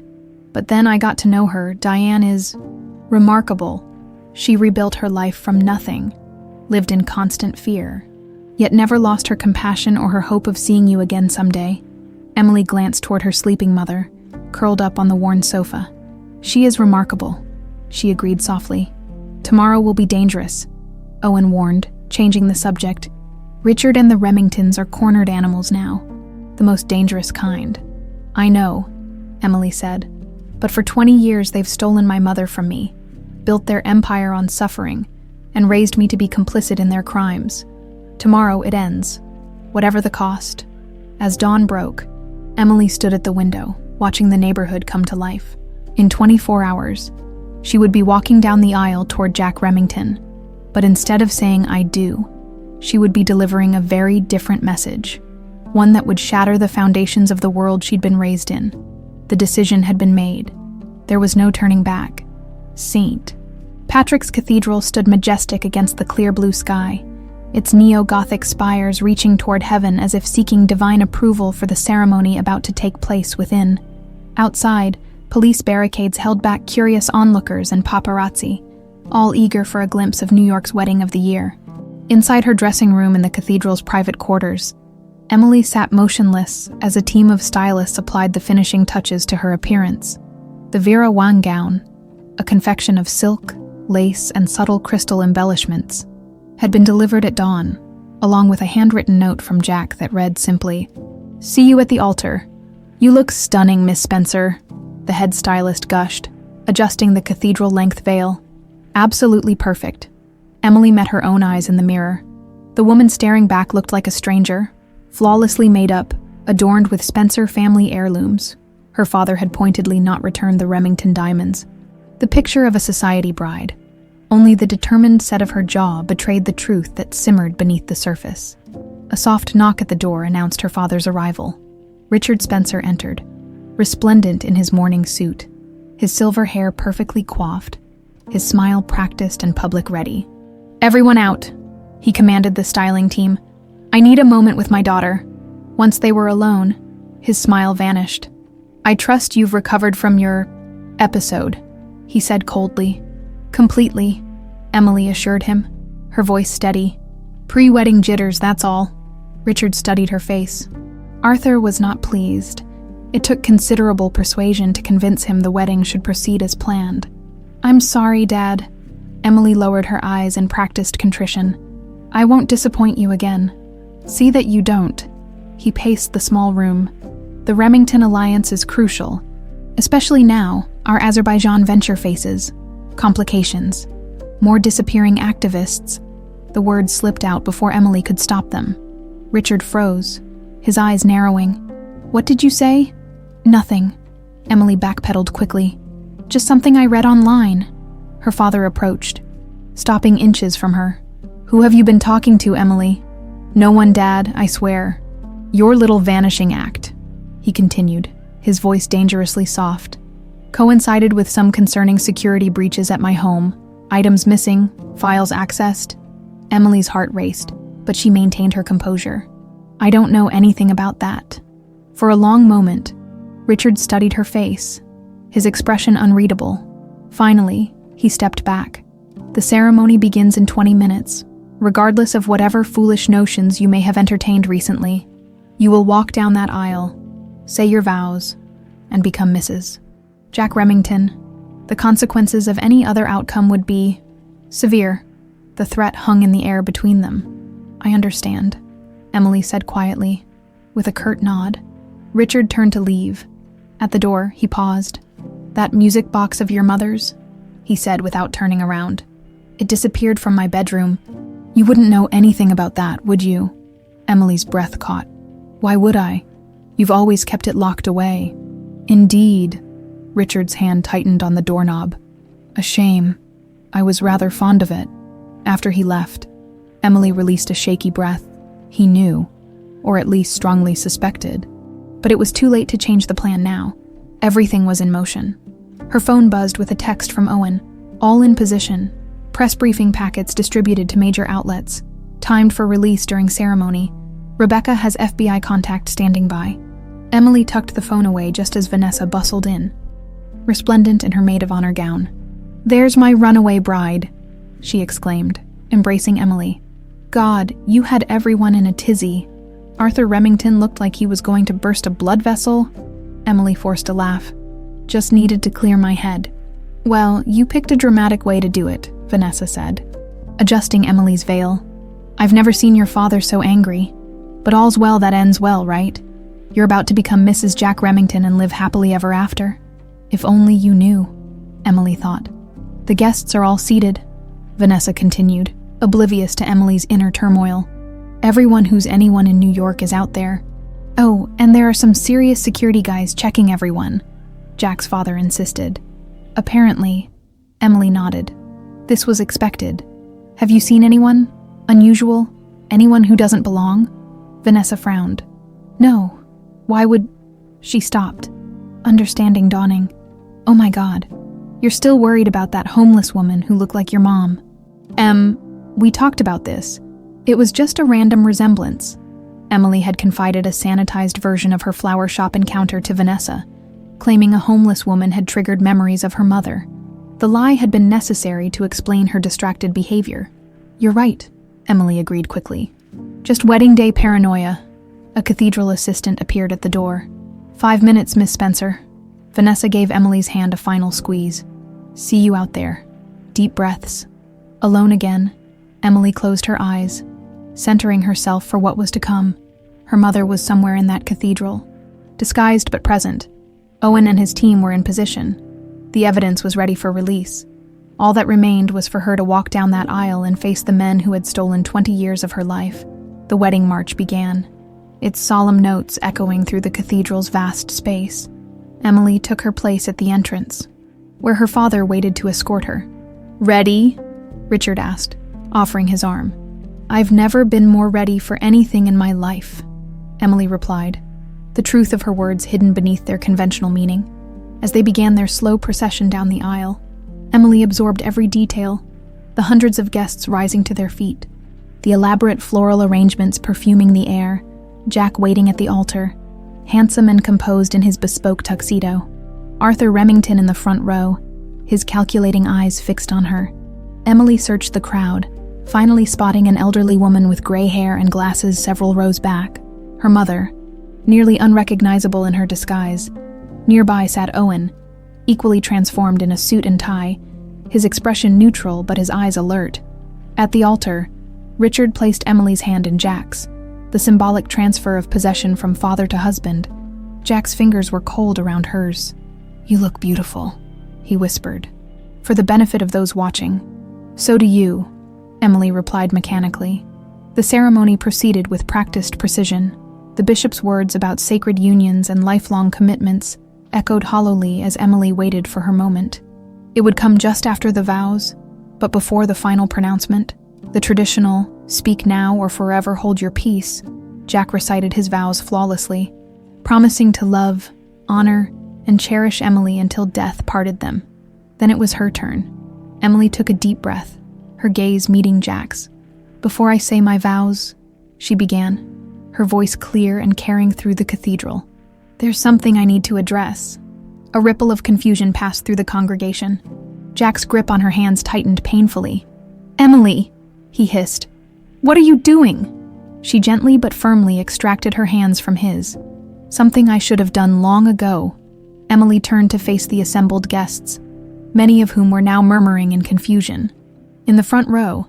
"But then I got to know her. Diane is remarkable. She rebuilt her life from nothing, lived in constant fear, yet never lost her compassion or her hope of seeing you again someday." Emily glanced toward her sleeping mother, curled up on the worn sofa. "She is remarkable," she agreed softly. "Tomorrow will be dangerous," Owen warned, changing the subject. "Richard and the Remingtons are cornered animals now, the most dangerous kind." "I know," Emily said, "but for 20 years they've stolen my mother from me, built their empire on suffering, and raised me to be complicit in their crimes. Tomorrow it ends, whatever the cost." As dawn broke, Emily stood at the window, watching the neighborhood come to life. In 24 hours, she would be walking down the aisle toward Jack Remington, but instead of saying "I do," she would be delivering a very different message, one that would shatter the foundations of the world she'd been raised in. The decision had been made. There was no turning back. St. Patrick's Cathedral stood majestic against the clear blue sky, its neo-Gothic spires reaching toward heaven as if seeking divine approval for the ceremony about to take place within. Outside, police barricades held back curious onlookers and paparazzi, all eager for a glimpse of New York's wedding of the year. Inside her dressing room in the cathedral's private quarters, Emily sat motionless as a team of stylists applied the finishing touches to her appearance. The Vera Wang gown, a confection of silk, lace, and subtle crystal embellishments, had been delivered at dawn, along with a handwritten note from Jack that read simply, "See you at the altar. You look stunning, Miss Spencer." the head stylist gushed, adjusting the cathedral-length veil. Absolutely perfect. Emily met her own eyes in the mirror. The woman staring back looked like a stranger, flawlessly made up, adorned with Spencer family heirlooms. Her father had pointedly not returned the Remington diamonds. The picture of a society bride. Only the determined set of her jaw betrayed the truth that simmered beneath the surface. A soft knock at the door announced her father's arrival. Richard Spencer entered, resplendent in his morning suit, his silver hair perfectly coiffed, his smile practiced and public-ready. "Everyone out," he commanded the styling team. "I need a moment with my daughter." Once they were alone, his smile vanished. "I trust you've recovered from your episode," he said coldly. "Completely," Emily assured him, her voice steady. "Pre-wedding jitters, that's all." Richard studied her face. Arthur was not pleased. It took considerable persuasion to convince him the wedding should proceed as planned. "I'm sorry, Dad." Emily lowered her eyes in practiced contrition. "I won't disappoint you again." "See that you don't." He paced the small room. "The Remington alliance is crucial, especially now our Azerbaijan venture faces complications, more disappearing activists." The words slipped out before Emily could stop them. Richard froze, his eyes narrowing. "What did you say?" "Nothing." Emily backpedaled quickly. "Just something I read online." Her father approached, stopping inches from her. "Who have you been talking to, Emily?" "No one, Dad, I swear." "Your little vanishing act," he continued, his voice dangerously soft, "coincided with some concerning security breaches at my home. Items missing, files accessed." Emily's heart raced, but she maintained her composure. "I don't know anything about that." For a long moment, Richard studied her face, his expression unreadable. Finally, he stepped back. "The ceremony begins in 20 minutes. Regardless of whatever foolish notions you may have entertained recently, you will walk down that aisle, say your vows, and become Mrs. Jack Remington. The consequences of any other outcome would be severe." The threat hung in the air between them. "I understand," Emily said quietly, with a curt nod. Richard turned to leave. At the door, he paused. "That music box of your mother's?" he said without turning around. "It disappeared from my bedroom. You wouldn't know anything about that, would you?" Emily's breath caught. "Why would I? You've always kept it locked away." "Indeed." Richard's hand tightened on the doorknob. "A shame. I was rather fond of it." After he left, Emily released a shaky breath. He knew, or at least strongly suspected. But it was too late to change the plan now. Everything was in motion. Her phone buzzed with a text from Owen. "All in position. Press briefing packets distributed to major outlets. Timed for release during ceremony. Rebecca has FBI contact standing by." Emily tucked the phone away just as Vanessa bustled in, resplendent in her maid of honor gown. "There's my runaway bride," she exclaimed, embracing Emily. "God, you had everyone in a tizzy." Arthur Remington looked like he was going to burst a blood vessel. Emily forced a laugh. "Just needed to clear my head." "Well, you picked a dramatic way to do it," Vanessa said, adjusting Emily's veil. "I've never seen your father so angry. But all's well that ends well, right? You're about to become Mrs. Jack Remington and live happily ever after." "If only you knew," Emily thought. "The guests are all seated," Vanessa continued, oblivious to Emily's inner turmoil. "Everyone who's anyone in New York is out there. Oh, and there are some serious security guys checking everyone," Jack's father insisted. "Apparently," Emily nodded. "This was expected. Have you seen anyone? Unusual? Anyone who doesn't belong?" Vanessa frowned. "No. Why would—" She stopped, understanding dawning. "Oh my God. You're still worried about that homeless woman who looked like your mom." We talked about this. It was just a random resemblance." Emily had confided a sanitized version of her flower shop encounter to Vanessa, claiming a homeless woman had triggered memories of her mother. The lie had been necessary to explain her distracted behavior. "You're right," Emily agreed quickly. "Just wedding day paranoia." A cathedral assistant appeared at the door. 5 minutes, Miss Spencer." Vanessa gave Emily's hand a final squeeze. "See you out there." Deep breaths. Alone again, Emily closed her eyes, centering herself for what was to come. Her mother was somewhere in that cathedral, disguised but present, Owen and his team were in position. The evidence was ready for release. All that remained was for her to walk down that aisle and face the men who had stolen 20 years of her life. The wedding march began, its solemn notes echoing through the cathedral's vast space. Emily took her place at the entrance, where her father waited to escort her. "Ready?" Richard asked, offering his arm. "I've never been more ready for anything in my life," Emily replied, the truth of her words hidden beneath their conventional meaning. As they began their slow procession down the aisle, Emily absorbed every detail, the hundreds of guests rising to their feet, the elaborate floral arrangements perfuming the air, Jack waiting at the altar, handsome and composed in his bespoke tuxedo, Arthur Remington in the front row, his calculating eyes fixed on her. Emily searched the crowd, finally spotting an elderly woman with gray hair and glasses several rows back, her mother, nearly unrecognizable in her disguise. Nearby sat Owen, equally transformed in a suit and tie, his expression neutral but his eyes alert. At the altar, Richard placed Emily's hand in Jack's, the symbolic transfer of possession from father to husband. Jack's fingers were cold around hers. "You look beautiful," he whispered, for the benefit of those watching. "So do you," Emily replied mechanically. The ceremony proceeded with practiced precision. The bishop's words about sacred unions and lifelong commitments echoed hollowly as Emily waited for her moment. It would come just after the vows, but before the final pronouncement, the traditional, "Speak now or forever hold your peace," Jack recited his vows flawlessly, promising to love, honor, and cherish Emily until death parted them. Then it was her turn. Emily took a deep breath, her gaze meeting Jack's. "Before I say my vows," she began, her voice clear and carrying through the cathedral, "there's something I need to address." A ripple of confusion passed through the congregation. Jack's grip on her hands tightened painfully. "Emily," he hissed, "what are you doing?" She gently but firmly extracted her hands from his. "Something I should have done long ago." Emily turned to face the assembled guests, many of whom were now murmuring in confusion. In the front row,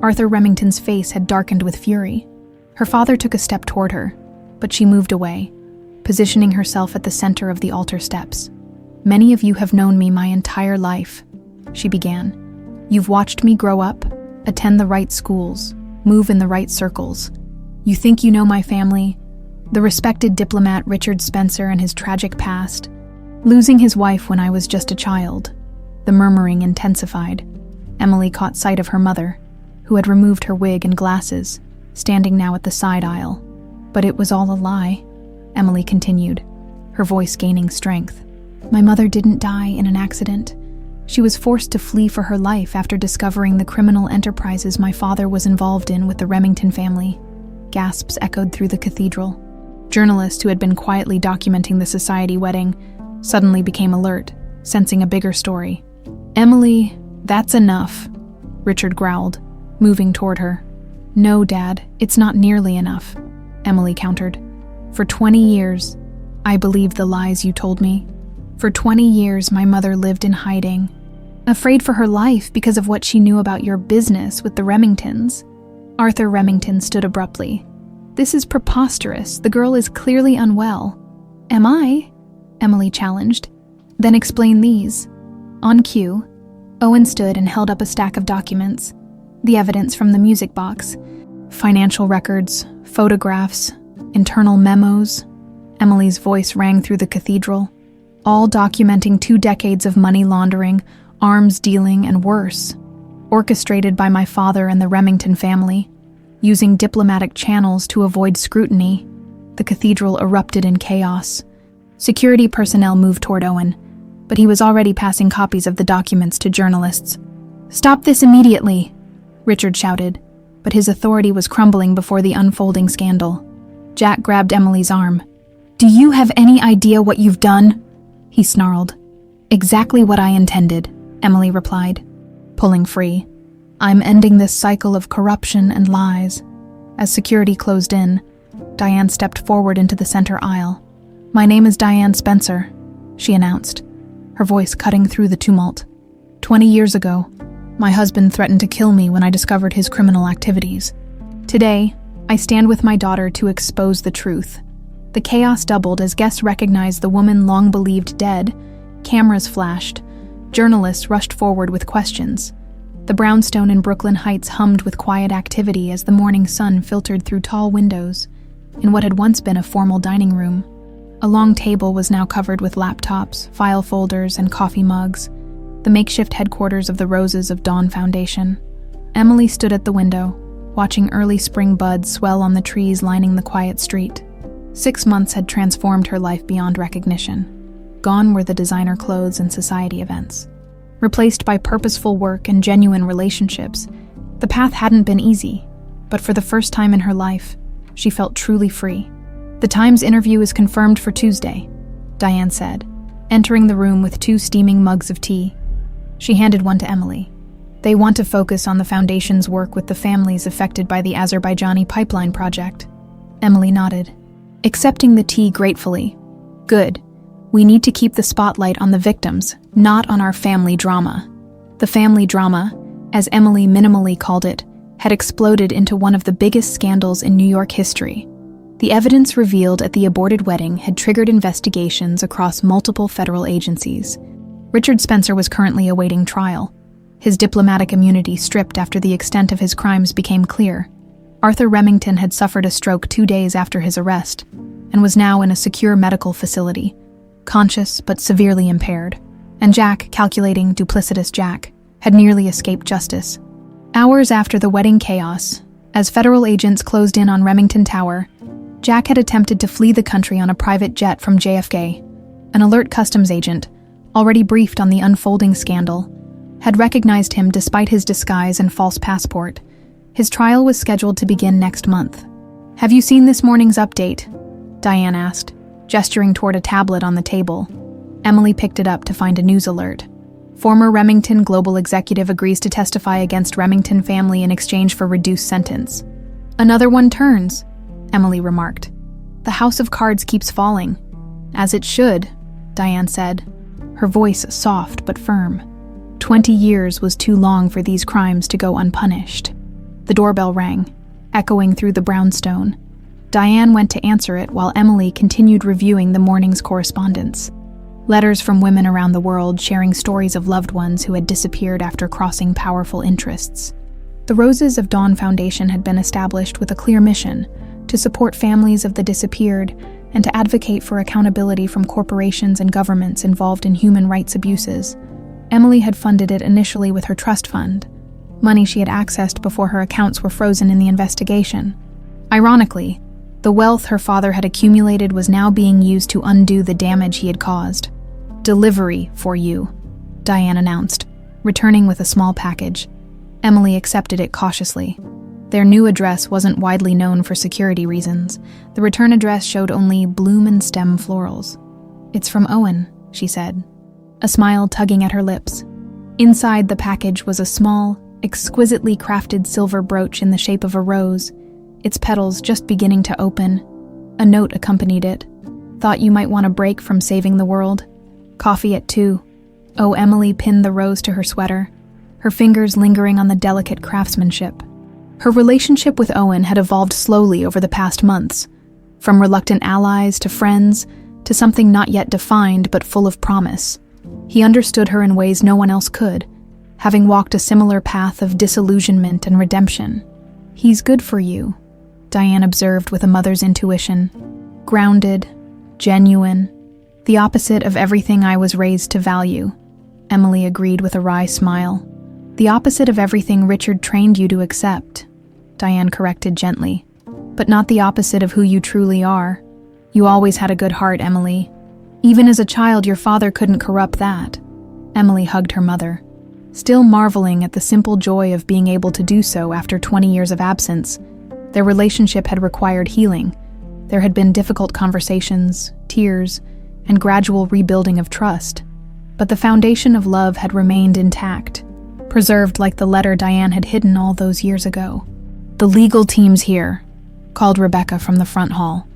Arthur Remington's face had darkened with fury. Her father took a step toward her, but she moved away, positioning herself at the center of the altar steps. "Many of you have known me my entire life," she began. "You've watched me grow up, attend the right schools, move in the right circles. You think you know my family, the respected diplomat Richard Spencer and his tragic past, losing his wife when I was just a child." The murmuring intensified. Emily caught sight of her mother, who had removed her wig and glasses, standing now at the side aisle. "But it was all a lie," Emily continued, her voice gaining strength. "My mother didn't die in an accident. She was forced to flee for her life after discovering the criminal enterprises my father was involved in with the Remington family." Gasps echoed through the cathedral. Journalists who had been quietly documenting the society wedding suddenly became alert, sensing a bigger story. "Emily, that's enough," Richard growled, moving toward her. "No, Dad, it's not nearly enough," Emily countered. "For 20 years, I believed the lies you told me. For 20 years, my mother lived in hiding, afraid for her life because of what she knew about your business with the Remingtons." Arthur Remington stood abruptly. "This is preposterous. The girl is clearly unwell." "Am I?" Emily challenged. "Then explain these." On cue, Owen stood and held up a stack of documents, the evidence from the music box, financial records, photographs, internal memos. Emily's voice rang through the cathedral, all documenting 2 decades of money laundering, arms dealing, and worse, orchestrated by my father and the Remington family. Using diplomatic channels to avoid scrutiny, the cathedral erupted in chaos. Security personnel moved toward Owen, but he was already passing copies of the documents to journalists. "Stop this immediately," Richard shouted, but his authority was crumbling before the unfolding scandal. Jack grabbed Emily's arm. "Do you have any idea what you've done?" he snarled. "Exactly what I intended," Emily replied, pulling free. "I'm ending this cycle of corruption and lies." As security closed in, Diane stepped forward into the center aisle. "My name is Diane Spencer," she announced, her voice cutting through the tumult. 20 years ago, my husband threatened to kill me when I discovered his criminal activities. Today, I stand with my daughter to expose the truth. The chaos doubled as guests recognized the woman long believed dead. Cameras flashed. Journalists rushed forward with questions. The brownstone in Brooklyn Heights hummed with quiet activity as the morning sun filtered through tall windows in what had once been a formal dining room. A long table was now covered with laptops, file folders, and coffee mugs, the makeshift headquarters of the Roses of Dawn Foundation. Emily stood at the window, watching early spring buds swell on the trees lining the quiet street. 6 months had transformed her life beyond recognition. Gone were the designer clothes and society events. Replaced by purposeful work and genuine relationships, the path hadn't been easy, but for the first time in her life, she felt truly free. "The Times interview is confirmed for Tuesday," Diane said, entering the room with 2 steaming mugs of tea. She handed one to Emily. "They want to focus on the Foundation's work with the families affected by the Azerbaijani pipeline project." Emily nodded, accepting the tea gratefully. "Good. We need to keep the spotlight on the victims, not on our family drama." The family drama, as Emily minimally called it, had exploded into one of the biggest scandals in New York history. The evidence revealed at the aborted wedding had triggered investigations across multiple federal agencies. Richard Spencer was currently awaiting trial, his diplomatic immunity stripped after the extent of his crimes became clear. Arthur Remington had suffered a stroke 2 days after his arrest and was now in a secure medical facility, conscious but severely impaired. And Jack, calculating duplicitous Jack, had nearly escaped justice. Hours after the wedding chaos, as federal agents closed in on Remington Tower, Jack had attempted to flee the country on a private jet from JFK. An alert customs agent, already briefed on the unfolding scandal, had recognized him despite his disguise and false passport. His trial was scheduled to begin next month. "Have you seen this morning's update?" Diane asked, gesturing toward a tablet on the table. Emily picked it up to find a news alert. "Former Remington global executive agrees to testify against Remington family in exchange for reduced sentence." "Another one turns," Emily remarked. "The house of cards keeps falling." "As it should," Diane said, her voice soft but firm. 20 years was too long for these crimes to go unpunished. The doorbell rang, echoing through the brownstone. Diane went to answer it while Emily continued reviewing the morning's correspondence. Letters from women around the world sharing stories of loved ones who had disappeared after crossing powerful interests. The Roses of Dawn Foundation had been established with a clear mission: to support families of the disappeared and to advocate for accountability from corporations and governments involved in human rights abuses. Emily had funded it initially with her trust fund, money she had accessed before her accounts were frozen in the investigation. Ironically, the wealth her father had accumulated was now being used to undo the damage he had caused. "Delivery for you," Diane announced, returning with a small package. Emily accepted it cautiously. Their new address wasn't widely known for security reasons. The return address showed only bloom and stem florals. "It's from Owen," she said, a smile tugging at her lips. Inside the package was a small, exquisitely crafted silver brooch in the shape of a rose, its petals just beginning to open. A note accompanied it. "Thought you might want a break from saving the world. Coffee at 2. Oh, Emily pinned the rose to her sweater, her fingers lingering on the delicate craftsmanship. Her relationship with Owen had evolved slowly over the past months, from reluctant allies to friends to something not yet defined but full of promise. He understood her in ways no one else could, having walked a similar path of disillusionment and redemption. "He's good for you," Diane observed with a mother's intuition. "Grounded, genuine, the opposite of everything I was raised to value," Emily agreed with a wry smile. "The opposite of everything Richard trained you to accept," Diane corrected gently. "But not the opposite of who you truly are. You always had a good heart, Emily. Even as a child, your father couldn't corrupt that." Emily hugged her mother, still marveling at the simple joy of being able to do so after 20 years of absence. Their relationship had required healing. There had been difficult conversations, tears, and gradual rebuilding of trust. But the foundation of love had remained intact, preserved like the letter Diane had hidden all those years ago. "The legal team's here," called Rebecca from the front hall.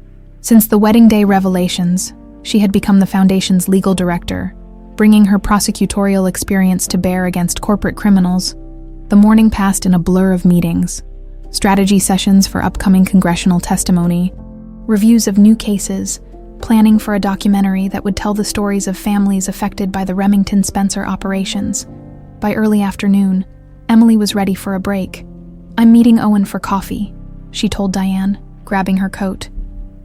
Since the wedding day revelations, she had become the Foundation's legal director, bringing her prosecutorial experience to bear against corporate criminals. The morning passed in a blur of meetings, strategy sessions for upcoming congressional testimony, reviews of new cases, planning for a documentary that would tell the stories of families affected by the Remington Spencer operations. By early afternoon, Emily was ready for a break. "I'm meeting Owen for coffee," she told Diane, grabbing her coat.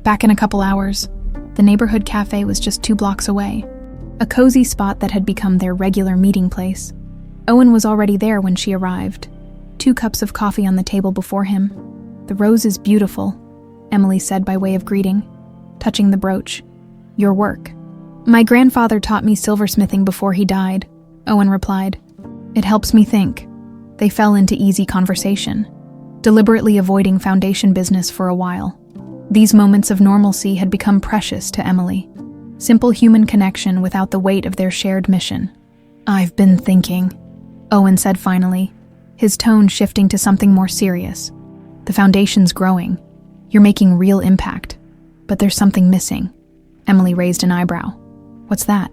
"Back in a couple hours." The neighborhood cafe was just 2 blocks away, a cozy spot that had become their regular meeting place. Owen was already there when she arrived, 2 cups of coffee on the table before him. "The rose is beautiful," Emily said by way of greeting, touching the brooch. "Your work." "My grandfather taught me silversmithing before he died," Owen replied. "It helps me think." They fell into easy conversation, deliberately avoiding foundation business for a while. These moments of normalcy had become precious to Emily. Simple human connection without the weight of their shared mission. "I've been thinking," Owen said finally, his tone shifting to something more serious. "The foundation's growing. You're making real impact. But there's something missing." Emily raised an eyebrow. "What's that?"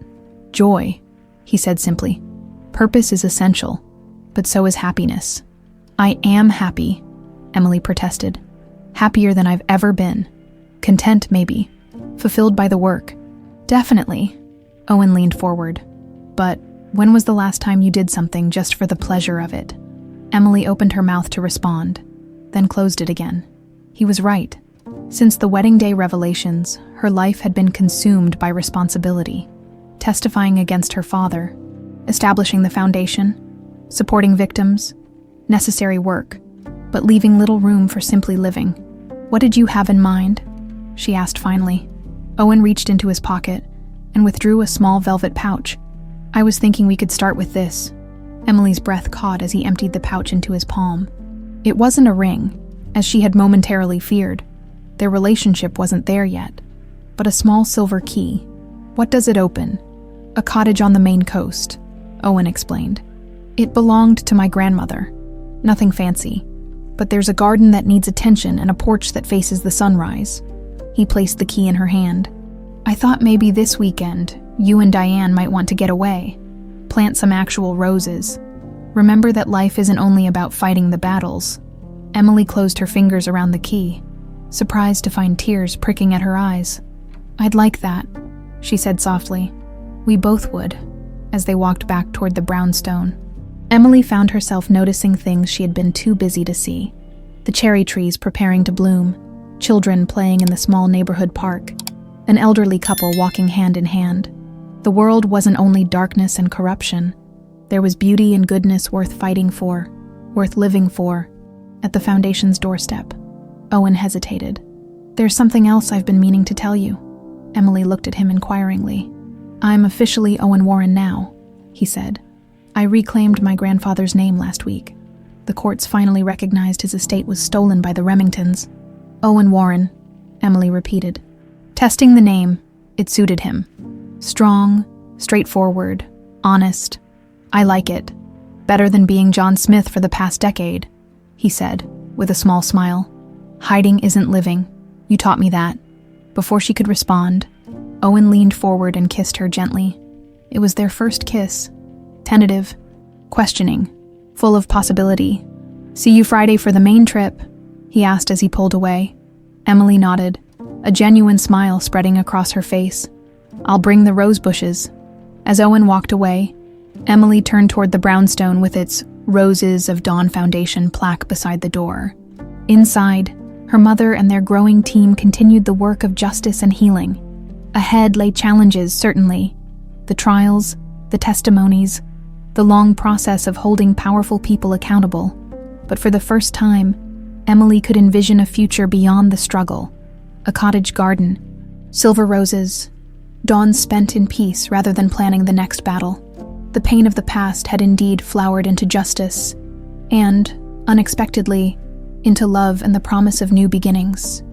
"Joy," he said simply. "Purpose is essential, but so is happiness." "I am happy," Emily protested. "Happier than I've ever been. Content, maybe. Fulfilled by the work." "Definitely." Owen leaned forward. "But when was the last time you did something just for the pleasure of it?" Emily opened her mouth to respond, then closed it again. He was right. Since the wedding day revelations, her life had been consumed by responsibility, testifying against her father, establishing the foundation, supporting victims, necessary work, but leaving little room for simply living. "What did you have in mind?" she asked finally. Owen reached into his pocket and withdrew a small velvet pouch. "I was thinking we could start with this." Emily's breath caught as he emptied the pouch into his palm. It wasn't a ring, as she had momentarily feared. Their relationship wasn't there yet, but a small silver key. "What does it open?" "A cottage on the Maine coast," Owen explained. "It belonged to my grandmother. Nothing fancy, but there's a garden that needs attention and a porch that faces the sunrise." He placed the key in her hand. "I thought maybe this weekend, you and Diane might want to get away. Plant some actual roses. Remember that life isn't only about fighting the battles." Emily closed her fingers around the key, surprised to find tears pricking at her eyes. "I'd like that," she said softly. "We both would," as they walked back toward the brownstone. Emily found herself noticing things she had been too busy to see. The cherry trees preparing to bloom, children playing in the small neighborhood park, an elderly couple walking hand in hand. The world wasn't only darkness and corruption. There was beauty and goodness worth fighting for, worth living for. At the foundation's doorstep, Owen hesitated. "There's something else I've been meaning to tell you." Emily looked at him inquiringly. "I'm officially Owen Warren now," he said. "I reclaimed my grandfather's name last week. The courts finally recognized his estate was stolen by the Remingtons." "Owen Warren," Emily repeated. Testing the name, it suited him. Strong, straightforward, honest. "I like it. Better than being John Smith for the past decade," he said, with a small smile. "Hiding isn't living. You taught me that." Before she could respond, Owen leaned forward and kissed her gently. It was their first kiss. Tentative, questioning, full of possibility. "See you Friday for the Maine trip?" he asked as he pulled away. Emily nodded, a genuine smile spreading across her face. "I'll bring the rose bushes." As Owen walked away, Emily turned toward the brownstone with its Roses of Dawn Foundation plaque beside the door. Inside, her mother and their growing team continued the work of justice and healing. Ahead lay challenges, certainly. The trials, the testimonies, the long process of holding powerful people accountable. But for the first time, Emily could envision a future beyond the struggle. A cottage garden, silver roses, dawn spent in peace rather than planning the next battle. The pain of the past had indeed flowered into justice, and, unexpectedly, into love and the promise of new beginnings.